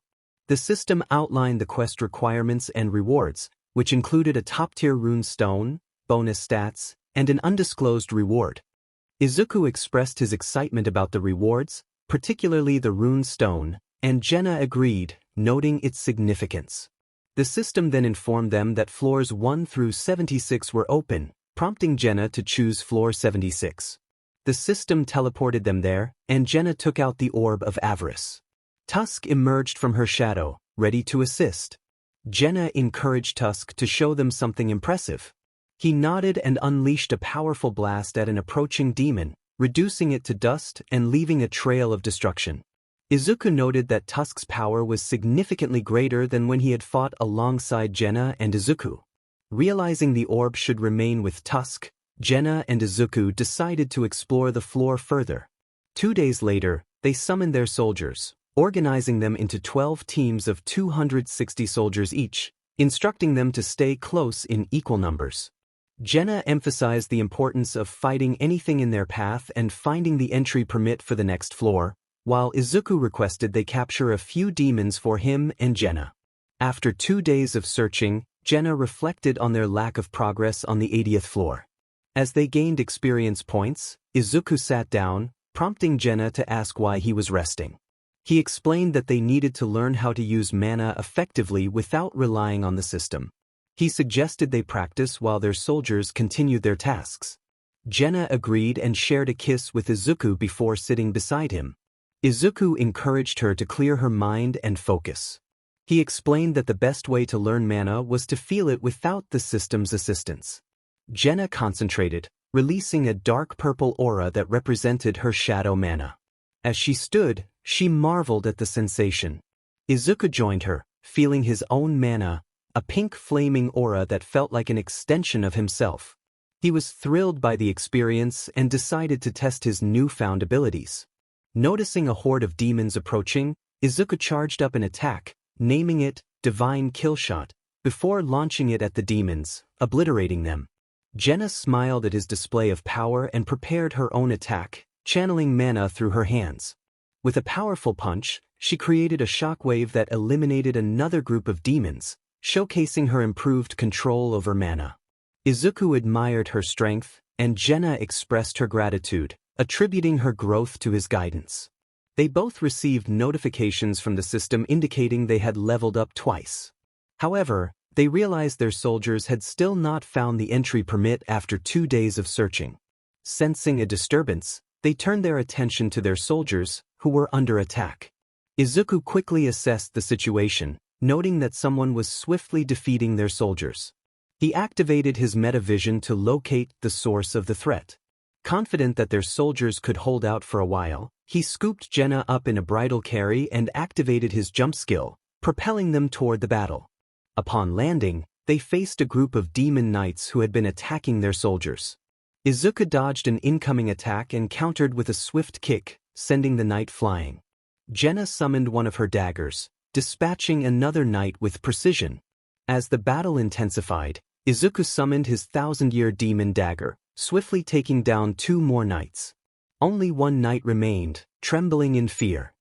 The system outlined the quest requirements and rewards, which included a top-tier rune stone, bonus stats, and an undisclosed reward. Izuku expressed his excitement about the rewards, particularly the rune stone, and Jenna agreed, noting its significance. The system then informed them that floors 1 through 76 were open, prompting Jenna to choose floor 76. The system teleported them there, and Jenna took out the Orb of Avarice. Tusk emerged from her shadow, ready to assist. Jenna encouraged Tusk to show them something impressive. He nodded and unleashed a powerful blast at an approaching demon, reducing it to dust and leaving a trail of destruction. Izuku noted that Tusk's power was significantly greater than when he had fought alongside Jenna and Izuku. Realizing the orb should remain with Tusk, Jenna and Izuku decided to explore the floor further. 2 days later, they summoned their soldiers, organizing them into 12 teams of 260 soldiers each, instructing them to stay close in equal numbers. Jenna emphasized the importance of fighting anything in their path and finding the entry permit for the next floor, while Izuku requested they capture a few demons for him and Jenna. After 2 days of searching, Jenna reflected on their lack of progress on the 80th floor. As they gained experience points, Izuku sat down, prompting Jenna to ask why he was resting. He explained that they needed to learn how to use mana effectively without relying on the system. He suggested they practice while their soldiers continued their tasks. Jenna agreed and shared a kiss with Izuku before sitting beside him. Izuku encouraged her to clear her mind and focus. He explained that the best way to learn mana was to feel it without the system's assistance. Jenna concentrated, releasing a dark purple aura that represented her shadow mana. As she stood, she marveled at the sensation. Izuku joined her, feeling his own mana, a pink flaming aura that felt like an extension of himself. He was thrilled by the experience and decided to test his newfound abilities. Noticing a horde of demons approaching, Izuku charged up an attack, naming it Divine Killshot, before launching it at the demons, obliterating them. Jenna smiled at his display of power and prepared her own attack, channeling mana through her hands. With a powerful punch, she created a shockwave that eliminated another group of demons, showcasing her improved control over mana. Izuku admired her strength, and Jenna expressed her gratitude, attributing her growth to his guidance. They both received notifications from the system indicating they had leveled up twice. However, they realized their soldiers had still not found the entry permit after 2 days of searching. Sensing a disturbance, they turned their attention to their soldiers, who were under attack. Izuku quickly assessed the situation, noting that someone was swiftly defeating their soldiers. He activated his metavision to locate the source of the threat. Confident that their soldiers could hold out for a while, he scooped Jenna up in a bridal carry and activated his jump skill, propelling them toward the battle. Upon landing, they faced a group of demon knights who had been attacking their soldiers. Izuku dodged an incoming attack and countered with a swift kick, sending the knight flying. Jenna summoned one of her daggers, dispatching another knight with precision. As the battle intensified, Izuku summoned his 1,000-year demon dagger, swiftly taking down 2 more knights. Only one knight remained, trembling in fear.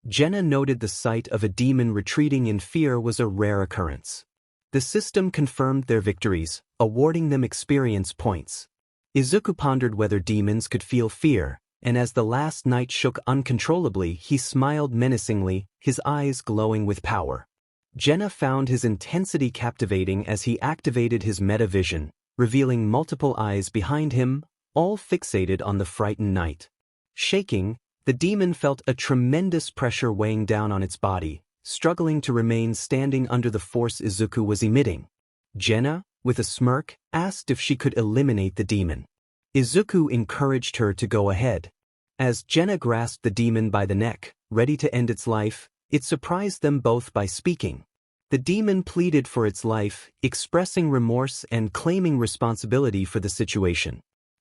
Jenna noted the sight of a demon retreating in fear was a rare occurrence. The system confirmed their victories, awarding them experience points. Izuku pondered whether demons could feel fear, and as the last knight shook uncontrollably, he smiled menacingly, his eyes glowing with power. Jenna found his intensity captivating as he activated his meta-vision, revealing multiple eyes behind him, all fixated on the frightened knight. Shaking, the demon felt a tremendous pressure weighing down on its body, struggling to remain standing under the force Izuku was emitting. Jenna, with a smirk, asked if she could eliminate the demon. Izuku encouraged her to go ahead. As Jenna grasped the demon by the neck, ready to end its life, it surprised them both by speaking. The demon pleaded for its life, expressing remorse and claiming responsibility for the situation.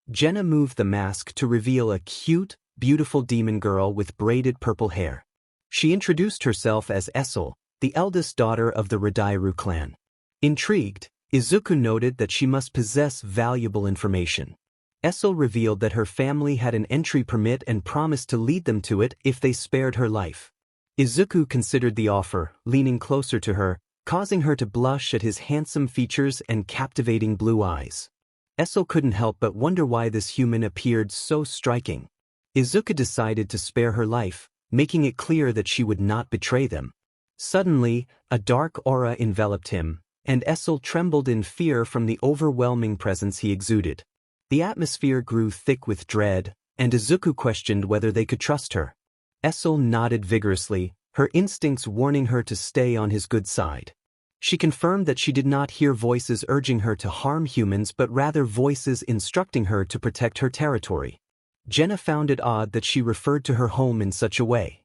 Jenna moved the mask to reveal a cute, beautiful demon girl with braided purple hair. She introduced herself as Essel, the eldest daughter of the Ridairu clan. Intrigued, Izuku noted that she must possess valuable information. Essel revealed that her family had an entry permit and promised to lead them to it if they spared her life. Izuku considered the offer, leaning closer to her, causing her to blush at his handsome features and captivating blue eyes. Essel couldn't help but wonder why this human appeared so striking. Izuku decided to spare her life, making it clear that she would not betray them. Suddenly, a dark aura enveloped him, and Essel trembled in fear from the overwhelming presence he exuded. The atmosphere grew thick with dread, and Izuku questioned whether they could trust her. Essel nodded vigorously, her instincts warning her to stay on his good side. She confirmed that she did not hear voices urging her to harm humans but rather voices instructing her to protect her territory. Jenna found it odd that she referred to her home in such a way.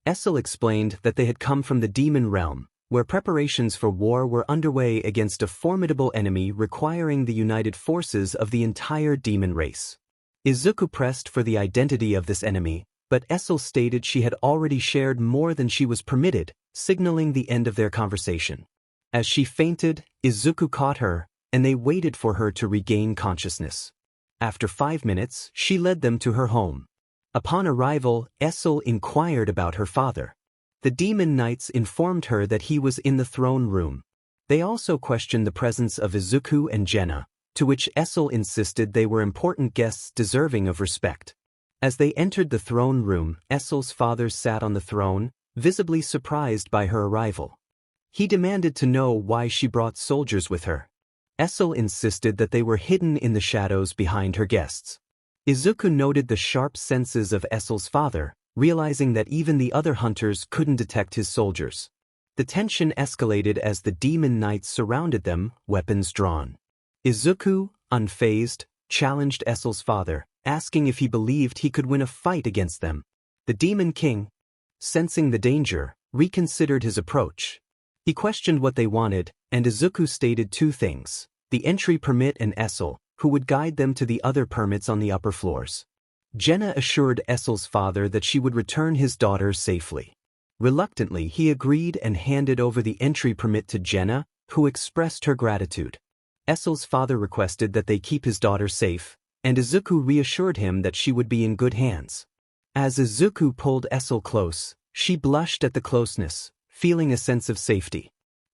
Essel explained that they had come from the demon realm, where preparations for war were underway against a formidable enemy requiring the united forces of the entire demon race. Izuku pressed for the identity of this enemy, but Essel stated she had already shared more than she was permitted, signaling the end of their conversation. As she fainted, Izuku caught her, and they waited for her to regain consciousness. After 5 minutes, she led them to her home. Upon arrival, Essel inquired about her father. The demon knights informed her that he was in the throne room. They also questioned the presence of Izuku and Jenna, to which Essel insisted they were important guests deserving of respect. As they entered the throne room, Essel's father sat on the throne, visibly surprised by her arrival. He demanded to know why she brought soldiers with her. Essel insisted that they were hidden in the shadows behind her guests. Izuku noted the sharp senses of Essel's father, realizing that even the other hunters couldn't detect his soldiers. The tension escalated as the demon knights surrounded them, weapons drawn. Izuku, unfazed, challenged Essel's father, asking if he believed he could win a fight against them. The demon king, sensing the danger, reconsidered his approach. He questioned what they wanted, and Izuku stated 2 things: the entry permit and Essel, who would guide them to the other permits on the upper floors. Jenna assured Essel's father that she would return his daughter safely. Reluctantly, he agreed and handed over the entry permit to Jenna, who expressed her gratitude. Essel's father requested that they keep his daughter safe, and Izuku reassured him that she would be in good hands. As Izuku pulled Essel close, she blushed at the closeness, feeling a sense of safety.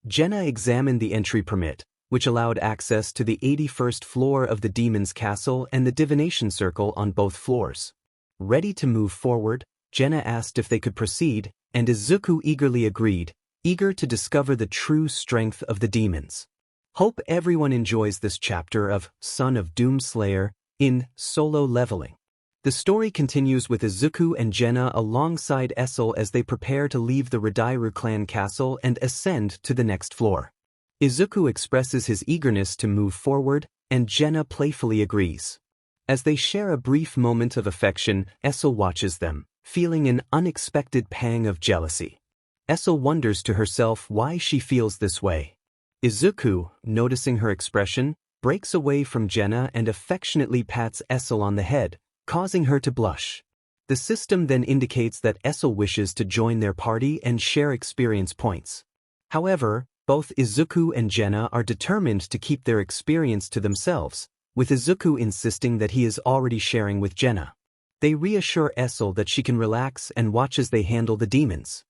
Jenna examined the entry permit, which allowed access to the 81st floor of the demon's castle and the divination circle on both floors. Ready to move forward, Jenna asked if they could proceed, and Izuku eagerly agreed, eager to discover the true strength of the demons. Hope everyone enjoys this chapter of Son of Doomslayer in Solo Leveling. The story continues with Izuku and Jenna alongside Essel as they prepare to leave the Ridairu clan castle and ascend to the next floor. Izuku expresses his eagerness to move forward, and Jenna playfully agrees. As they share a brief moment of affection, Essel watches them, feeling an unexpected pang of jealousy. Essel wonders to herself why she feels this way. Izuku, noticing her expression, breaks away from Jenna and affectionately pats Essel on the head, causing her to blush. The system then indicates that Essel wishes to join their party and share experience points. However, both Izuku and Jenna are determined to keep their experience to themselves, with Izuku insisting that he is already sharing with Jenna. They reassure Essel that she can relax and watch as they handle the demons.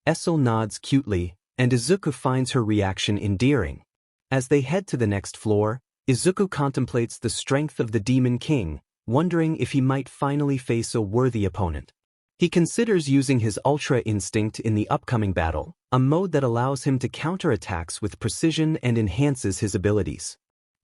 Essel nods cutely, and Izuku finds her reaction endearing. As they head to the next floor, Izuku contemplates the strength of the Demon King, wondering if he might finally face a worthy opponent. He considers using his Ultra Instinct in the upcoming battle, a mode that allows him to counter attacks with precision and enhances his abilities.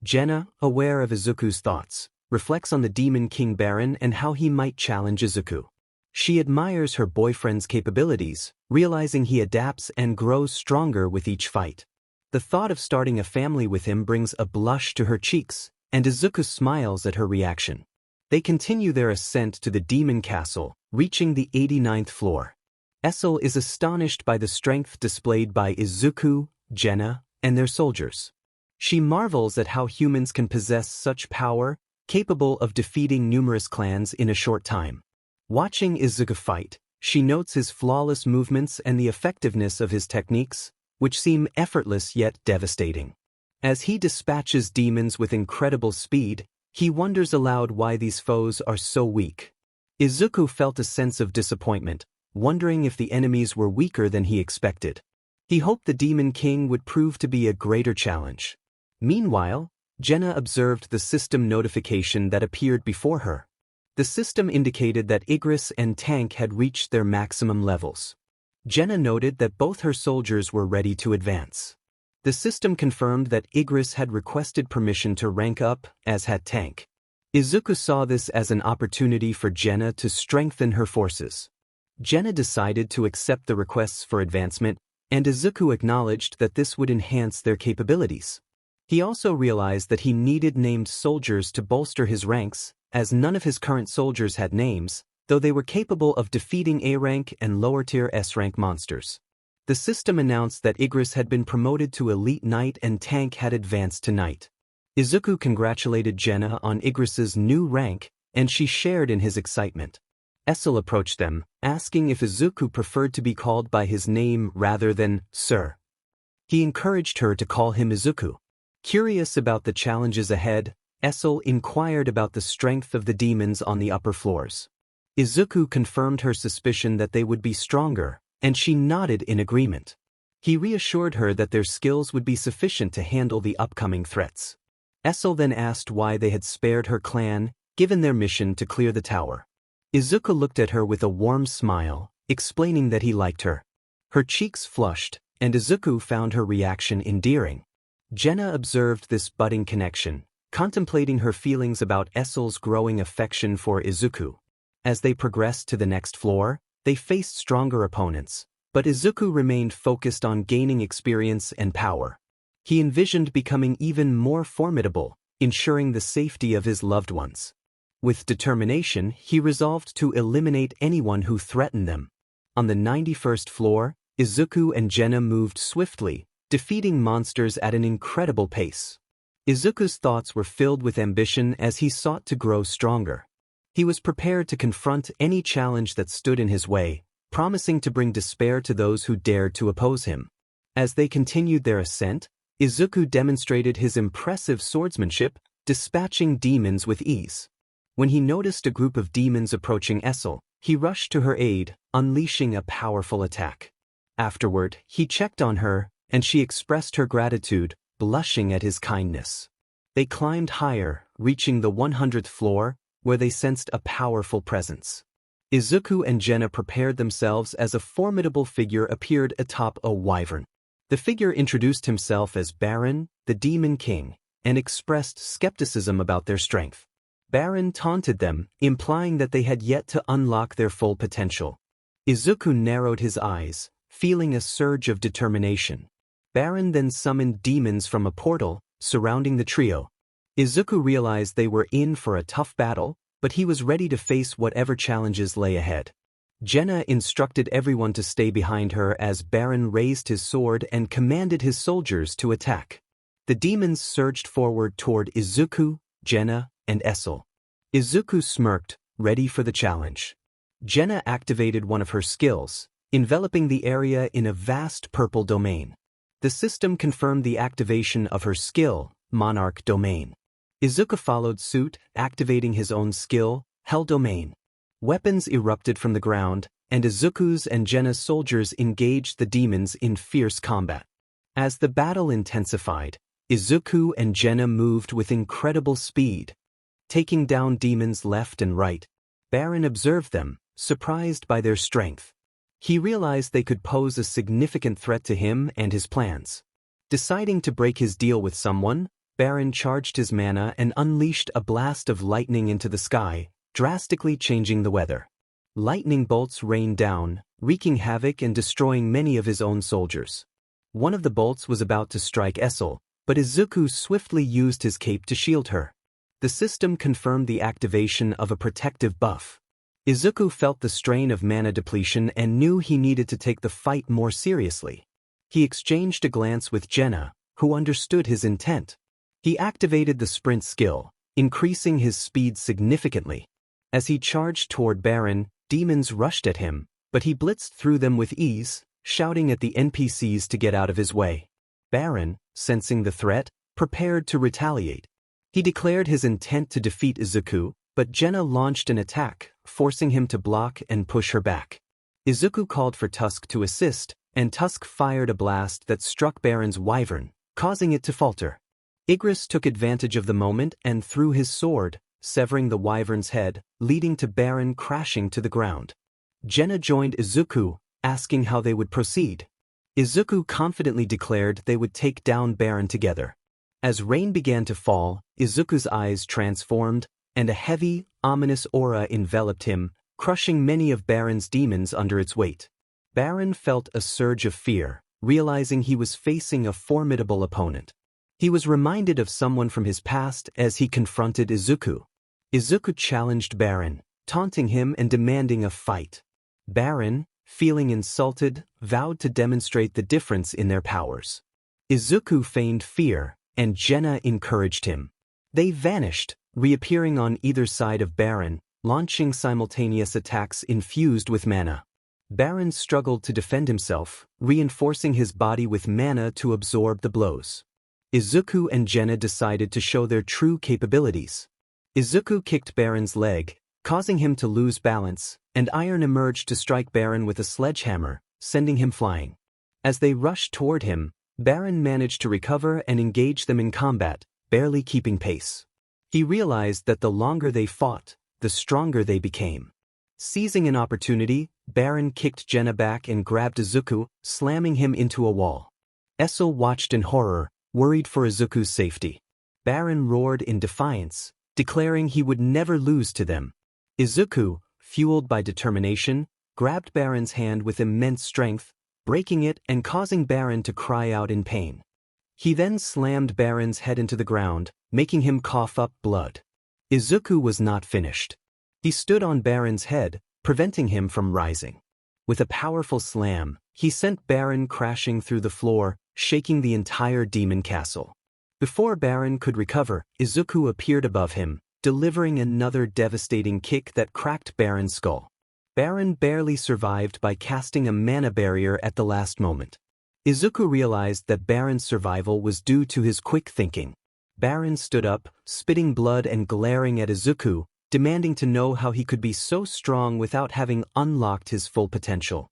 Jenna, aware of Izuku's thoughts, reflects on the Demon King Baron and how he might challenge Izuku. She admires her boyfriend's capabilities, realizing he adapts and grows stronger with each fight. The thought of starting a family with him brings a blush to her cheeks, and Izuku smiles at her reaction. They continue their ascent to the Demon Castle, reaching the 89th floor. Essel is astonished by the strength displayed by Izuku, Jenna, and their soldiers. She marvels at how humans can possess such power, capable of defeating numerous clans in a short time. Watching Izuku fight, she notes his flawless movements and the effectiveness of his techniques, which seem effortless yet devastating. As he dispatches demons with incredible speed, he wonders aloud why these foes are so weak. Izuku felt a sense of disappointment, wondering if the enemies were weaker than he expected. He hoped the Demon King would prove to be a greater challenge. Meanwhile, Jenna observed the system notification that appeared before her. The system indicated that Igris and Tank had reached their maximum levels. Jenna noted that both her soldiers were ready to advance. The system confirmed that Igris had requested permission to rank up, as had Tank. Izuku saw this as an opportunity for Jenna to strengthen her forces. Jenna decided to accept the requests for advancement, and Izuku acknowledged that this would enhance their capabilities. He also realized that he needed named soldiers to bolster his ranks, as none of his current soldiers had names, though they were capable of defeating A-rank and lower-tier S-rank monsters. The system announced that Igris had been promoted to Elite Knight and Tank had advanced to Knight. Izuku congratulated Jenna on Igris's new rank, and she shared in his excitement. Essel approached them, asking if Izuku preferred to be called by his name rather than Sir. He encouraged her to call him Izuku. Curious about the challenges ahead, Essel inquired about the strength of the demons on the upper floors. Izuku confirmed her suspicion that they would be stronger, and she nodded in agreement. He reassured her that their skills would be sufficient to handle the upcoming threats. Essel then asked why they had spared her clan, given their mission to clear the tower. Izuku looked at her with a warm smile, explaining that he liked her. Her cheeks flushed, and Izuku found her reaction endearing. Jenna observed this budding connection, contemplating her feelings about Essel's growing affection for Izuku. As they progressed to the next floor, they faced stronger opponents, but Izuku remained focused on gaining experience and power. He envisioned becoming even more formidable, ensuring the safety of his loved ones. With determination, he resolved to eliminate anyone who threatened them. On the 91st floor, Izuku and Jenna moved swiftly, defeating monsters at an incredible pace. Izuku's thoughts were filled with ambition as he sought to grow stronger. He was prepared to confront any challenge that stood in his way, promising to bring despair to those who dared to oppose him. As they continued their ascent, Izuku demonstrated his impressive swordsmanship, dispatching demons with ease. When he noticed a group of demons approaching Essel, he rushed to her aid, unleashing a powerful attack. Afterward, he checked on her, and she expressed her gratitude, blushing at his kindness. They climbed higher, reaching the 100th floor, where they sensed a powerful presence. Izuku and Jenna prepared themselves as a formidable figure appeared atop a wyvern. The figure introduced himself as Baron, the Demon King, and expressed skepticism about their strength. Baron taunted them, implying that they had yet to unlock their full potential. Izuku narrowed his eyes, feeling a surge of determination. Baron then summoned demons from a portal, surrounding the trio. Izuku realized they were in for a tough battle, but he was ready to face whatever challenges lay ahead. Jenna instructed everyone to stay behind her as Baron raised his sword and commanded his soldiers to attack. The demons surged forward toward Izuku, Jenna, and Essel. Izuku smirked, ready for the challenge. Jenna activated one of her skills, enveloping the area in a vast purple domain. The system confirmed the activation of her skill, Monarch Domain. Izuku followed suit, activating his own skill, Hell Domain. Weapons erupted from the ground, and Izuku's and Jenna's soldiers engaged the demons in fierce combat. As the battle intensified, Izuku and Jenna moved with incredible speed, taking down demons left and right. Baron observed them, surprised by their strength. He realized they could pose a significant threat to him and his plans. Deciding to break his deal with someone, Baron charged his mana and unleashed a blast of lightning into the sky, drastically changing the weather. Lightning bolts rained down, wreaking havoc and destroying many of his own soldiers. One of the bolts was about to strike Essel, but Izuku swiftly used his cape to shield her. The system confirmed the activation of a protective buff. Izuku felt the strain of mana depletion and knew he needed to take the fight more seriously. He exchanged a glance with Jenna, who understood his intent. He activated the sprint skill, increasing his speed significantly. As he charged toward Baron, demons rushed at him, but he blitzed through them with ease, shouting at the NPCs to get out of his way. Baron, sensing the threat, prepared to retaliate. He declared his intent to defeat Izuku, but Jenna launched an attack, forcing him to block and push her back. Izuku called for Tusk to assist, and Tusk fired a blast that struck Baron's wyvern, causing it to falter. Igris took advantage of the moment and threw his sword, severing the wyvern's head, leading to Baron crashing to the ground. Jenna joined Izuku, asking how they would proceed. Izuku confidently declared they would take down Baron together. As rain began to fall, Izuku's eyes transformed, and a heavy, ominous aura enveloped him, crushing many of Baron's demons under its weight. Baron felt a surge of fear, realizing he was facing a formidable opponent. He was reminded of someone from his past as he confronted Izuku. Izuku challenged Baron, taunting him and demanding a fight. Baron, feeling insulted, vowed to demonstrate the difference in their powers. Izuku feigned fear, and Jenna encouraged him. They vanished, reappearing on either side of Baron, launching simultaneous attacks infused with mana. Baron struggled to defend himself, reinforcing his body with mana to absorb the blows. Izuku and Jenna decided to show their true capabilities. Izuku kicked Baron's leg, causing him to lose balance, and Iron emerged to strike Baron with a sledgehammer, sending him flying. As they rushed toward him, Baron managed to recover and engage them in combat, barely keeping pace. He realized that the longer they fought, the stronger they became. Seizing an opportunity, Baron kicked Jenna back and grabbed Izuku, slamming him into a wall. Essel watched in horror, worried for Izuku's safety. Baron roared in defiance, declaring he would never lose to them. Izuku, fueled by determination, grabbed Baron's hand with immense strength, breaking it and causing Baron to cry out in pain. He then slammed Baron's head into the ground, making him cough up blood. Izuku was not finished. He stood on Baron's head, preventing him from rising. With a powerful slam, he sent Baron crashing through the floor, shaking the entire demon castle. Before Baron could recover, Izuku appeared above him, delivering another devastating kick that cracked Baron's skull. Baron barely survived by casting a mana barrier at the last moment. Izuku realized that Baron's survival was due to his quick thinking. Baron stood up, spitting blood and glaring at Izuku, demanding to know how he could be so strong without having unlocked his full potential.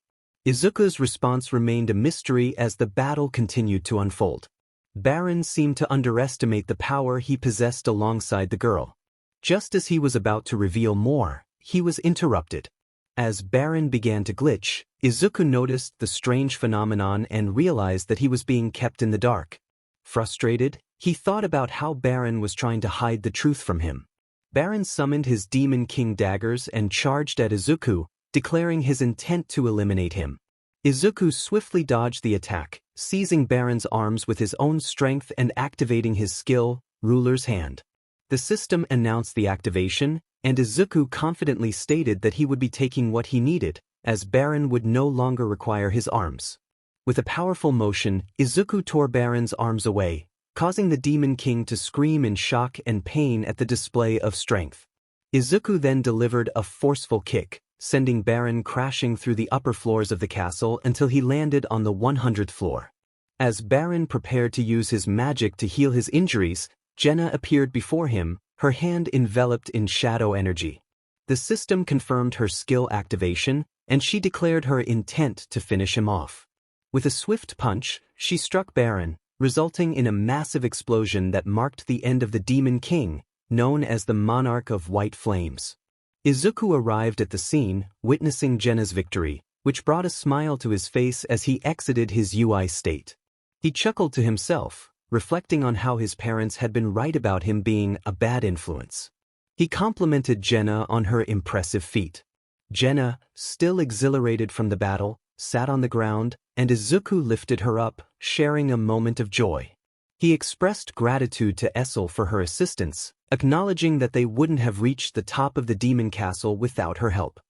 Izuku's response remained a mystery as the battle continued to unfold. Baron seemed to underestimate the power he possessed alongside the girl. Just as he was about to reveal more, he was interrupted. As Baron began to glitch, Izuku noticed the strange phenomenon and realized that he was being kept in the dark. Frustrated, he thought about how Baron was trying to hide the truth from him. Baron summoned his Demon King daggers and charged at Izuku, declaring his intent to eliminate him. Izuku swiftly dodged the attack, seizing Baron's arms with his own strength and activating his skill, Ruler's Hand. The system announced the activation, and Izuku confidently stated that he would be taking what he needed, as Baron would no longer require his arms. With a powerful motion, Izuku tore Baron's arms away, causing the Demon King to scream in shock and pain at the display of strength. Izuku then delivered a forceful kick, sending Baron crashing through the upper floors of the castle until he landed on the 100th floor. As Baron prepared to use his magic to heal his injuries, Jenna appeared before him, her hand enveloped in shadow energy. The system confirmed her skill activation, and she declared her intent to finish him off. With a swift punch, she struck Baron, resulting in a massive explosion that marked the end of the Demon King, known as the Monarch of White Flames. Izuku arrived at the scene, witnessing Jenna's victory, which brought a smile to his face as he exited his UI state. He chuckled to himself, reflecting on how his parents had been right about him being a bad influence. He complimented Jenna on her impressive feat. Jenna, still exhilarated from the battle, sat on the ground, and Izuku lifted her up, sharing a moment of joy. He expressed gratitude to Essel for her assistance, acknowledging that they wouldn't have reached the top of the demon castle without her help.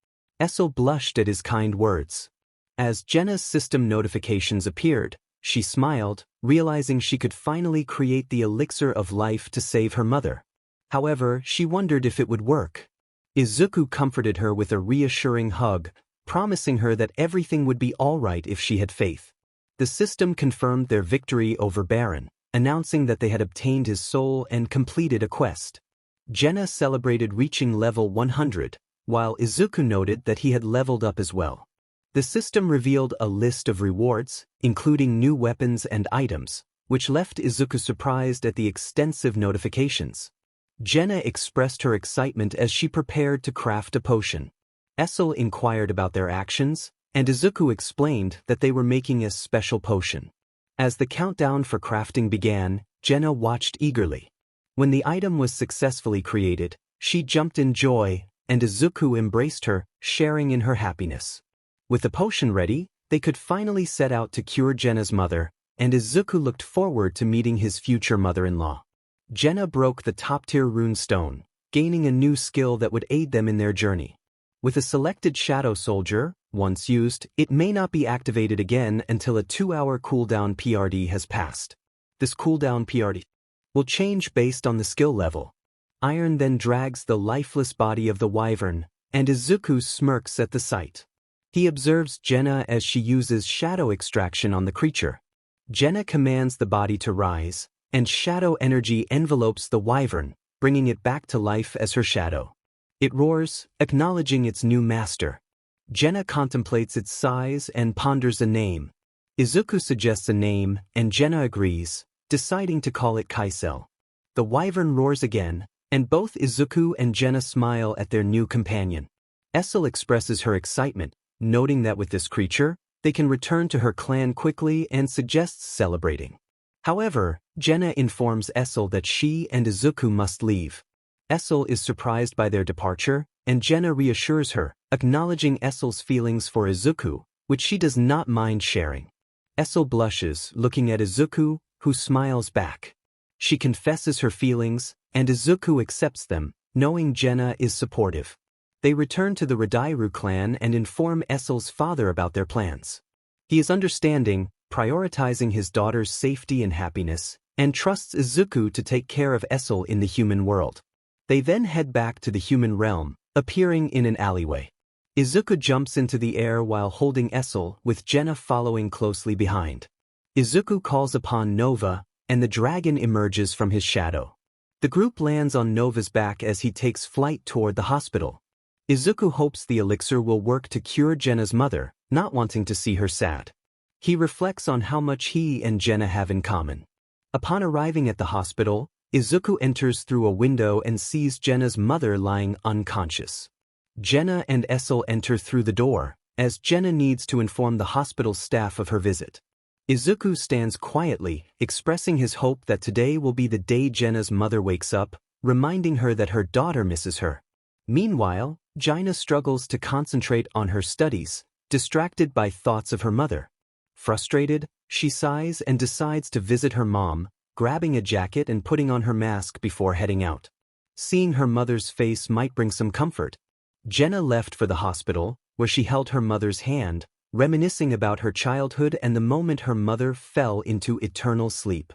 Essel blushed at his kind words. As Jenna's system notifications appeared, she smiled, realizing she could finally create the elixir of life to save her mother. However, she wondered if it would work. Izuku comforted her with a reassuring hug, promising her that everything would be all right if she had faith. The system confirmed their victory over Baron, announcing that they had obtained his soul and completed a quest. Jenna celebrated reaching level 100, while Izuku noted that he had leveled up as well. The system revealed a list of rewards, including new weapons and items, which left Izuku surprised at the extensive notifications. Jenna expressed her excitement as she prepared to craft a potion. Essel inquired about their actions, and Izuku explained that they were making a special potion. As the countdown for crafting began, Jenna watched eagerly. When the item was successfully created, she jumped in joy, and Izuku embraced her, sharing in her happiness. With the potion ready, they could finally set out to cure Jenna's mother, and Izuku looked forward to meeting his future mother-in-law. Jenna broke the top-tier rune stone, gaining a new skill that would aid them in their journey. With a selected Shadow Soldier, once used, it may not be activated again until a 2-hour cooldown PRD has passed. This cooldown PRD will change based on the skill level. Iron then drags the lifeless body of the wyvern, and Izuku smirks at the sight. He observes Jenna as she uses shadow extraction on the creature. Jenna commands the body to rise, and shadow energy envelopes the wyvern, bringing it back to life as her shadow. It roars, acknowledging its new master. Jenna contemplates its size and ponders a name. Izuku suggests a name, and Jenna agrees, deciding to call it Kaisel. The wyvern roars again, and both Izuku and Jenna smile at their new companion. Essel expresses her excitement, noting that with this creature, they can return to her clan quickly and suggests celebrating. However, Jenna informs Essel that she and Izuku must leave. Essel is surprised by their departure, and Jenna reassures her, acknowledging Essel's feelings for Izuku, which she does not mind sharing. Essel blushes, looking at Izuku, who smiles back. She confesses her feelings, and Izuku accepts them, knowing Jenna is supportive. They return to the Radairu clan and inform Essel's father about their plans. He is understanding, prioritizing his daughter's safety and happiness, and trusts Izuku to take care of Essel in the human world. They then head back to the human realm, appearing in an alleyway. Izuku jumps into the air while holding Essel, with Jenna following closely behind. Izuku calls upon Nova, and the dragon emerges from his shadow. The group lands on Nova's back as he takes flight toward the hospital. Izuku hopes the elixir will work to cure Jenna's mother, not wanting to see her sad. He reflects on how much he and Jenna have in common. Upon arriving at the hospital, Izuku enters through a window and sees Jenna's mother lying unconscious. Jenna and Essel enter through the door, as Jenna needs to inform the hospital staff of her visit. Izuku stands quietly, expressing his hope that today will be the day Jenna's mother wakes up, reminding her that her daughter misses her. Meanwhile, Jaina struggles to concentrate on her studies, distracted by thoughts of her mother. Frustrated, she sighs and decides to visit her mom, grabbing a jacket and putting on her mask before heading out. Seeing her mother's face might bring some comfort. Jenna left for the hospital, where she held her mother's hand, reminiscing about her childhood and the moment her mother fell into eternal sleep.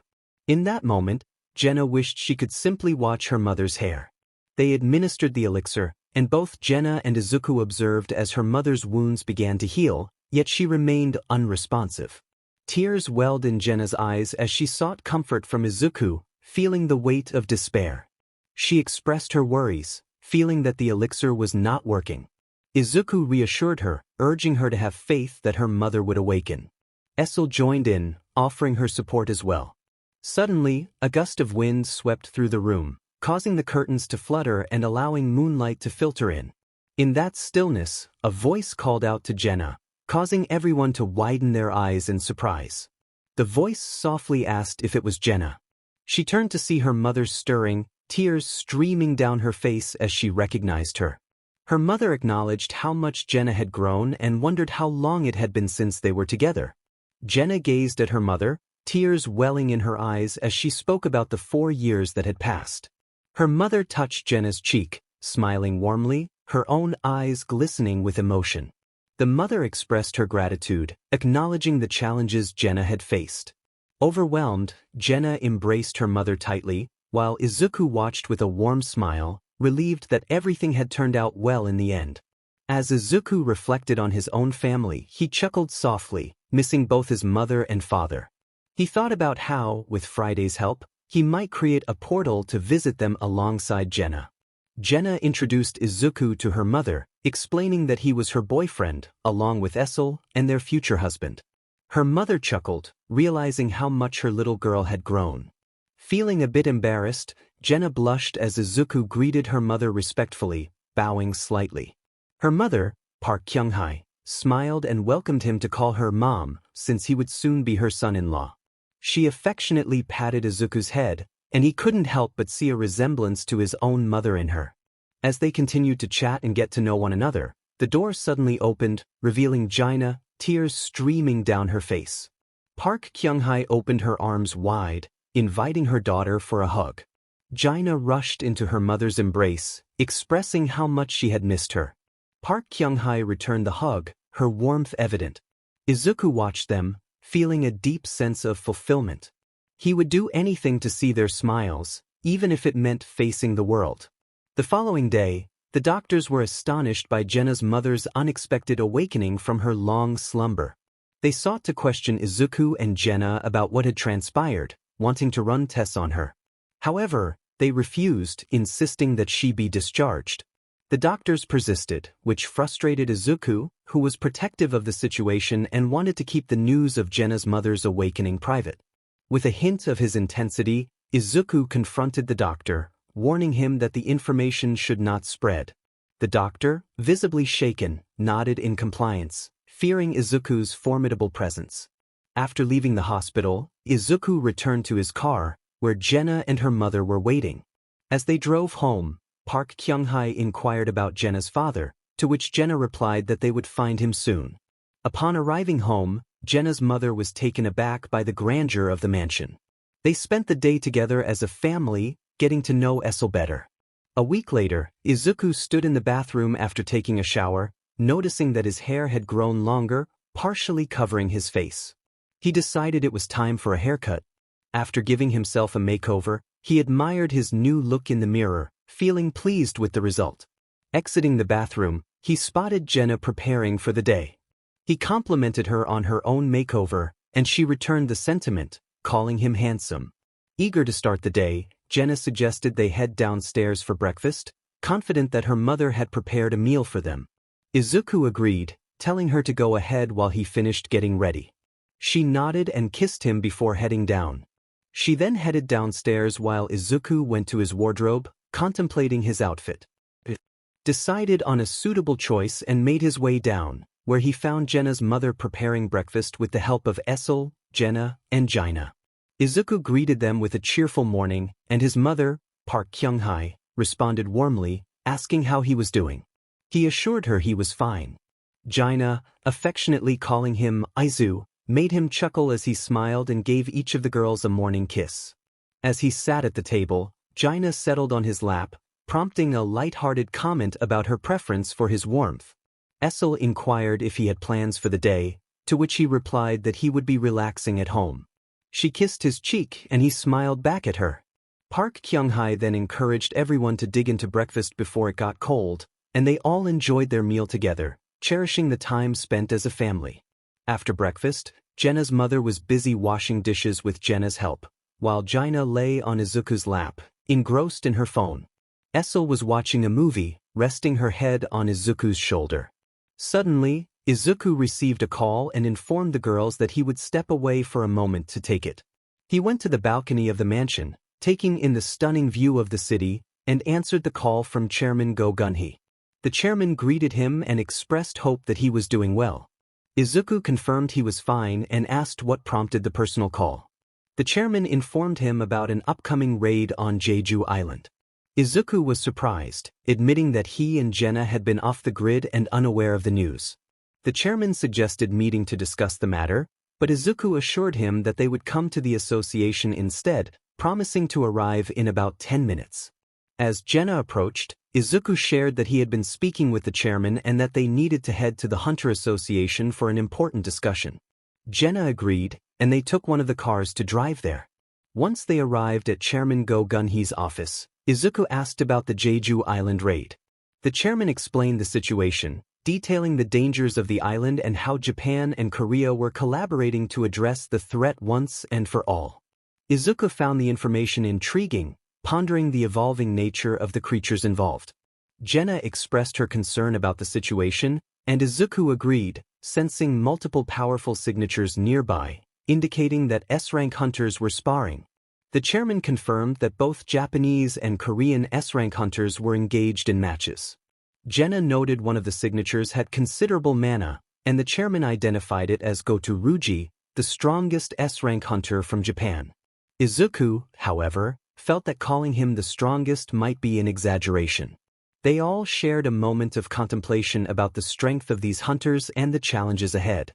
In that moment, Jenna wished she could simply watch her mother's hair. They administered the elixir, and both Jenna and Izuku observed as her mother's wounds began to heal, yet she remained unresponsive. Tears welled in Jenna's eyes as she sought comfort from Izuku, feeling the weight of despair. She expressed her worries, feeling that the elixir was not working. Izuku reassured her, urging her to have faith that her mother would awaken. Essel joined in, offering her support as well. Suddenly, a gust of wind swept through the room, causing the curtains to flutter and allowing moonlight to filter in. In that stillness, a voice called out to Jenna, causing everyone to widen their eyes in surprise. The voice softly asked if it was Jenna. She turned to see her mother stirring, tears streaming down her face as she recognized her. Her mother acknowledged how much Jenna had grown and wondered how long it had been since they were together. Jenna gazed at her mother, tears welling in her eyes as she spoke about the 4 years that had passed. Her mother touched Jenna's cheek, smiling warmly, her own eyes glistening with emotion. The mother expressed her gratitude, acknowledging the challenges Jenna had faced. Overwhelmed, Jenna embraced her mother tightly, while Izuku watched with a warm smile, relieved that everything had turned out well in the end. As Izuku reflected on his own family, he chuckled softly, missing both his mother and father. He thought about how, with Friday's help, he might create a portal to visit them alongside Jenna. Jenna introduced Izuku to her mother, explaining that he was her boyfriend, along with Essel and their future husband. Her mother chuckled, realizing how much her little girl had grown. Feeling a bit embarrassed, Jenna blushed as Izuku greeted her mother respectfully, bowing slightly. Her mother, Park Kyung-hae, smiled and welcomed him to call her mom, since he would soon be her son-in-law. She affectionately patted Izuku's head, and he couldn't help but see a resemblance to his own mother in her. As they continued to chat and get to know one another, the door suddenly opened, revealing Jaina, tears streaming down her face. Park Kyung-hae opened her arms wide, inviting her daughter for a hug. Jaina rushed into her mother's embrace, expressing how much she had missed her. Park Kyung-hae returned the hug, her warmth evident. Izuku watched them, feeling a deep sense of fulfillment. He would do anything to see their smiles, even if it meant facing the world. The following day, the doctors were astonished by Jenna's mother's unexpected awakening from her long slumber. They sought to question Izuku and Jenna about what had transpired, wanting to run tests on her. However, they refused, insisting that she be discharged. The doctors persisted, which frustrated Izuku, who was protective of the situation and wanted to keep the news of Jenna's mother's awakening private. With a hint of his intensity, Izuku confronted the doctor, warning him that the information should not spread. The doctor, visibly shaken, nodded in compliance, fearing Izuku's formidable presence. After leaving the hospital, Izuku returned to his car, where Jenna and her mother were waiting. As they drove home, Park Kyung-hae inquired about Jenna's father, to which Jenna replied that they would find him soon. Upon arriving home, Jenna's mother was taken aback by the grandeur of the mansion. They spent the day together as a family, getting to know Essel better. A week later, Izuku stood in the bathroom after taking a shower, noticing that his hair had grown longer, partially covering his face. He decided it was time for a haircut. After giving himself a makeover, he admired his new look in the mirror, feeling pleased with the result. Exiting the bathroom, he spotted Jenna preparing for the day. He complimented her on her own makeover, and she returned the sentiment, calling him handsome. Eager to start the day, Jenna suggested they head downstairs for breakfast, confident that her mother had prepared a meal for them. Izuku agreed, telling her to go ahead while he finished getting ready. She nodded and kissed him before heading down. She then headed downstairs while Izuku went to his wardrobe, contemplating his outfit. Decided on a suitable choice and made his way down, where he found Jenna's mother preparing breakfast with the help of Essel, Jenna, and Jaina. Izuku greeted them with a cheerful morning, and his mother, Park Kyung-hae, responded warmly, asking how he was doing. He assured her he was fine. Jaina, affectionately calling him Izu, made him chuckle as he smiled and gave each of the girls a morning kiss. As he sat at the table, Jaina settled on his lap, prompting a light-hearted comment about her preference for his warmth. Essel inquired if he had plans for the day, to which he replied that he would be relaxing at home. She kissed his cheek and he smiled back at her. Park Kyung-hae then encouraged everyone to dig into breakfast before it got cold, and they all enjoyed their meal together, cherishing the time spent as a family. After breakfast, Jenna's mother was busy washing dishes with Jenna's help, while Jaina lay on Izuku's lap, engrossed in her phone. Essel was watching a movie, resting her head on Izuku's shoulder. Suddenly, Izuku received a call and informed the girls that he would step away for a moment to take it. He went to the balcony of the mansion, taking in the stunning view of the city, and answered the call from Chairman Go Gun-hee. The chairman greeted him and expressed hope that he was doing well. Izuku confirmed he was fine and asked what prompted the personal call. The chairman informed him about an upcoming raid on Jeju Island. Izuku was surprised, admitting that he and Jenna had been off the grid and unaware of the news. The chairman suggested meeting to discuss the matter, but Izuku assured him that they would come to the association instead, promising to arrive in about 10 minutes. As Jenna approached, Izuku shared that he had been speaking with the chairman and that they needed to head to the Hunter Association for an important discussion. Jenna agreed, and they took one of the cars to drive there. Once they arrived at Chairman Go Gunhee's office, Izuku asked about the Jeju Island raid. The chairman explained the situation, detailing the dangers of the island and how Japan and Korea were collaborating to address the threat once and for all. Izuku found the information intriguing, pondering the evolving nature of the creatures involved. Jenna expressed her concern about the situation, and Izuku agreed, sensing multiple powerful signatures nearby, indicating that S-rank hunters were sparring. The chairman confirmed that both Japanese and Korean S-rank hunters were engaged in matches. Jenna noted one of the signatures had considerable mana, and the chairman identified it as Gotoruji, the strongest S-rank hunter from Japan. Izuku, however, felt that calling him the strongest might be an exaggeration. They all shared a moment of contemplation about the strength of these hunters and the challenges ahead.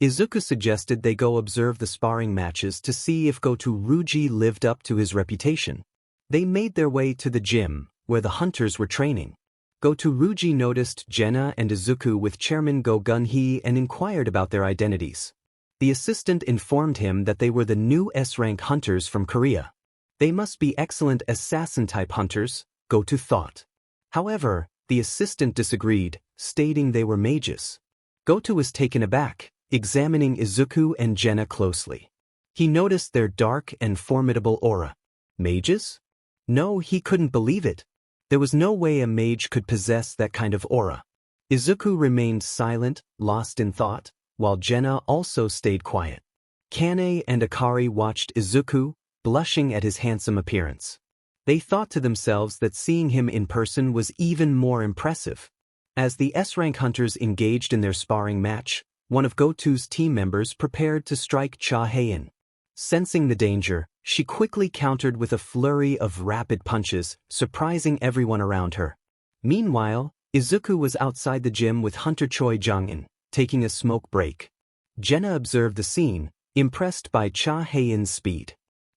Izuku suggested they go observe the sparring matches to see if Gotoruji lived up to his reputation. They made their way to the gym, where the hunters were training. Gotoruji noticed Jenna and Izuku with Chairman Go Gunhee and inquired about their identities. The assistant informed him that they were the new S-rank hunters from Korea. They must be excellent assassin-type hunters, Goto thought. However, the assistant disagreed, stating they were mages. Goto was taken aback, examining Izuku and Jenna closely. He noticed their dark and formidable aura. Mages? No, he couldn't believe it. There was no way a mage could possess that kind of aura. Izuku remained silent, lost in thought, while Jenna also stayed quiet. Kane and Akari watched Izuku, blushing at his handsome appearance. They thought to themselves that seeing him in person was even more impressive. As the S-rank hunters engaged in their sparring match, one of Goto's team members prepared to strike Cha Heian. Sensing the danger, she quickly countered with a flurry of rapid punches, surprising everyone around her. Meanwhile, Izuku was outside the gym with Hunter Choi Jong-in, taking a smoke break. Jenna observed the scene, impressed by Cha Heian's speed.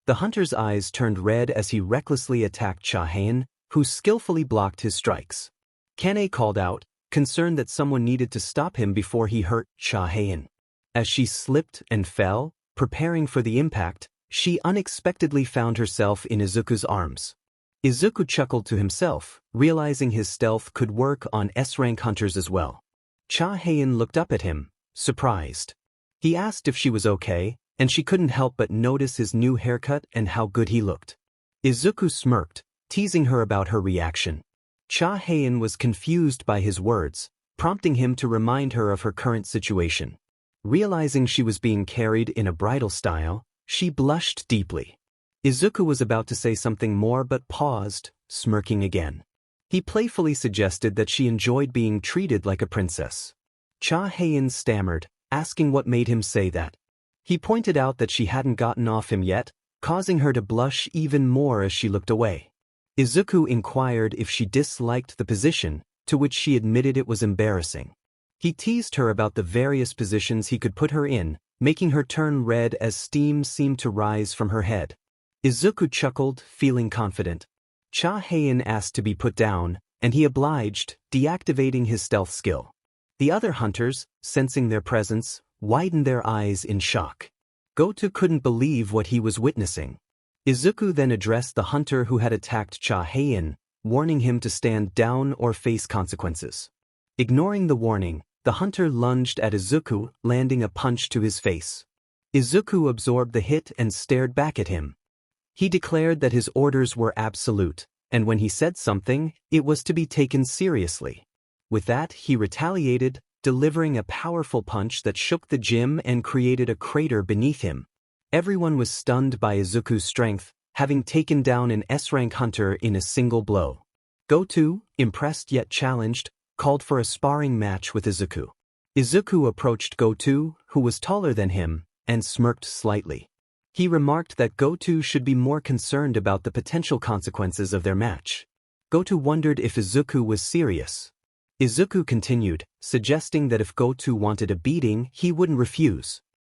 The hunter's eyes turned red as he recklessly attacked Cha Heian, who skillfully blocked his strikes. Kane called out, concerned that someone needed to stop him before he hurt Cha Heian. As she slipped and fell, preparing for the impact, she unexpectedly found herself in Izuku's arms. Izuku chuckled to himself, realizing his stealth could work on S-rank hunters as well. Cha Heian looked up at him, surprised. He asked if she was okay, and she couldn't help but notice his new haircut and how good he looked. Izuku smirked, teasing her about her reaction. Cha Heian was confused by his words, prompting him to remind her of her current situation. Realizing she was being carried in a bridal style, she blushed deeply. Izuku was about to say something more but paused, smirking again. He playfully suggested that she enjoyed being treated like a princess. Cha Heian stammered, asking what made him say that. He pointed out that she hadn't gotten off him yet, causing her to blush even more as she looked away. Izuku inquired if she disliked the position, to which she admitted it was embarrassing. He teased her about the various positions he could put her in, making her turn red as steam seemed to rise from her head. Izuku chuckled, feeling confident. Cha Heian asked to be put down, and he obliged, deactivating his stealth skill. The other hunters, sensing their presence, widened their eyes in shock. Goto couldn't believe what he was witnessing. Izuku then addressed the hunter who had attacked Cha Heian, warning him to stand down or face consequences. Ignoring the warning, the hunter lunged at Izuku, landing a punch to his face. Izuku absorbed the hit and stared back at him. He declared that his orders were absolute, and when he said something, it was to be taken seriously. With that, he retaliated, delivering a powerful punch that shook the gym and created a crater beneath him. Everyone was stunned by Izuku's strength, having taken down an S-rank hunter in a single blow. Goto, impressed yet challenged, called for a sparring match with Izuku. Izuku approached Goto, who was taller than him, and smirked slightly. He remarked that Goto should be more concerned about the potential consequences of their match. Goto wondered if Izuku was serious. Izuku continued, suggesting that if Goto wanted a beating, he wouldn't refuse.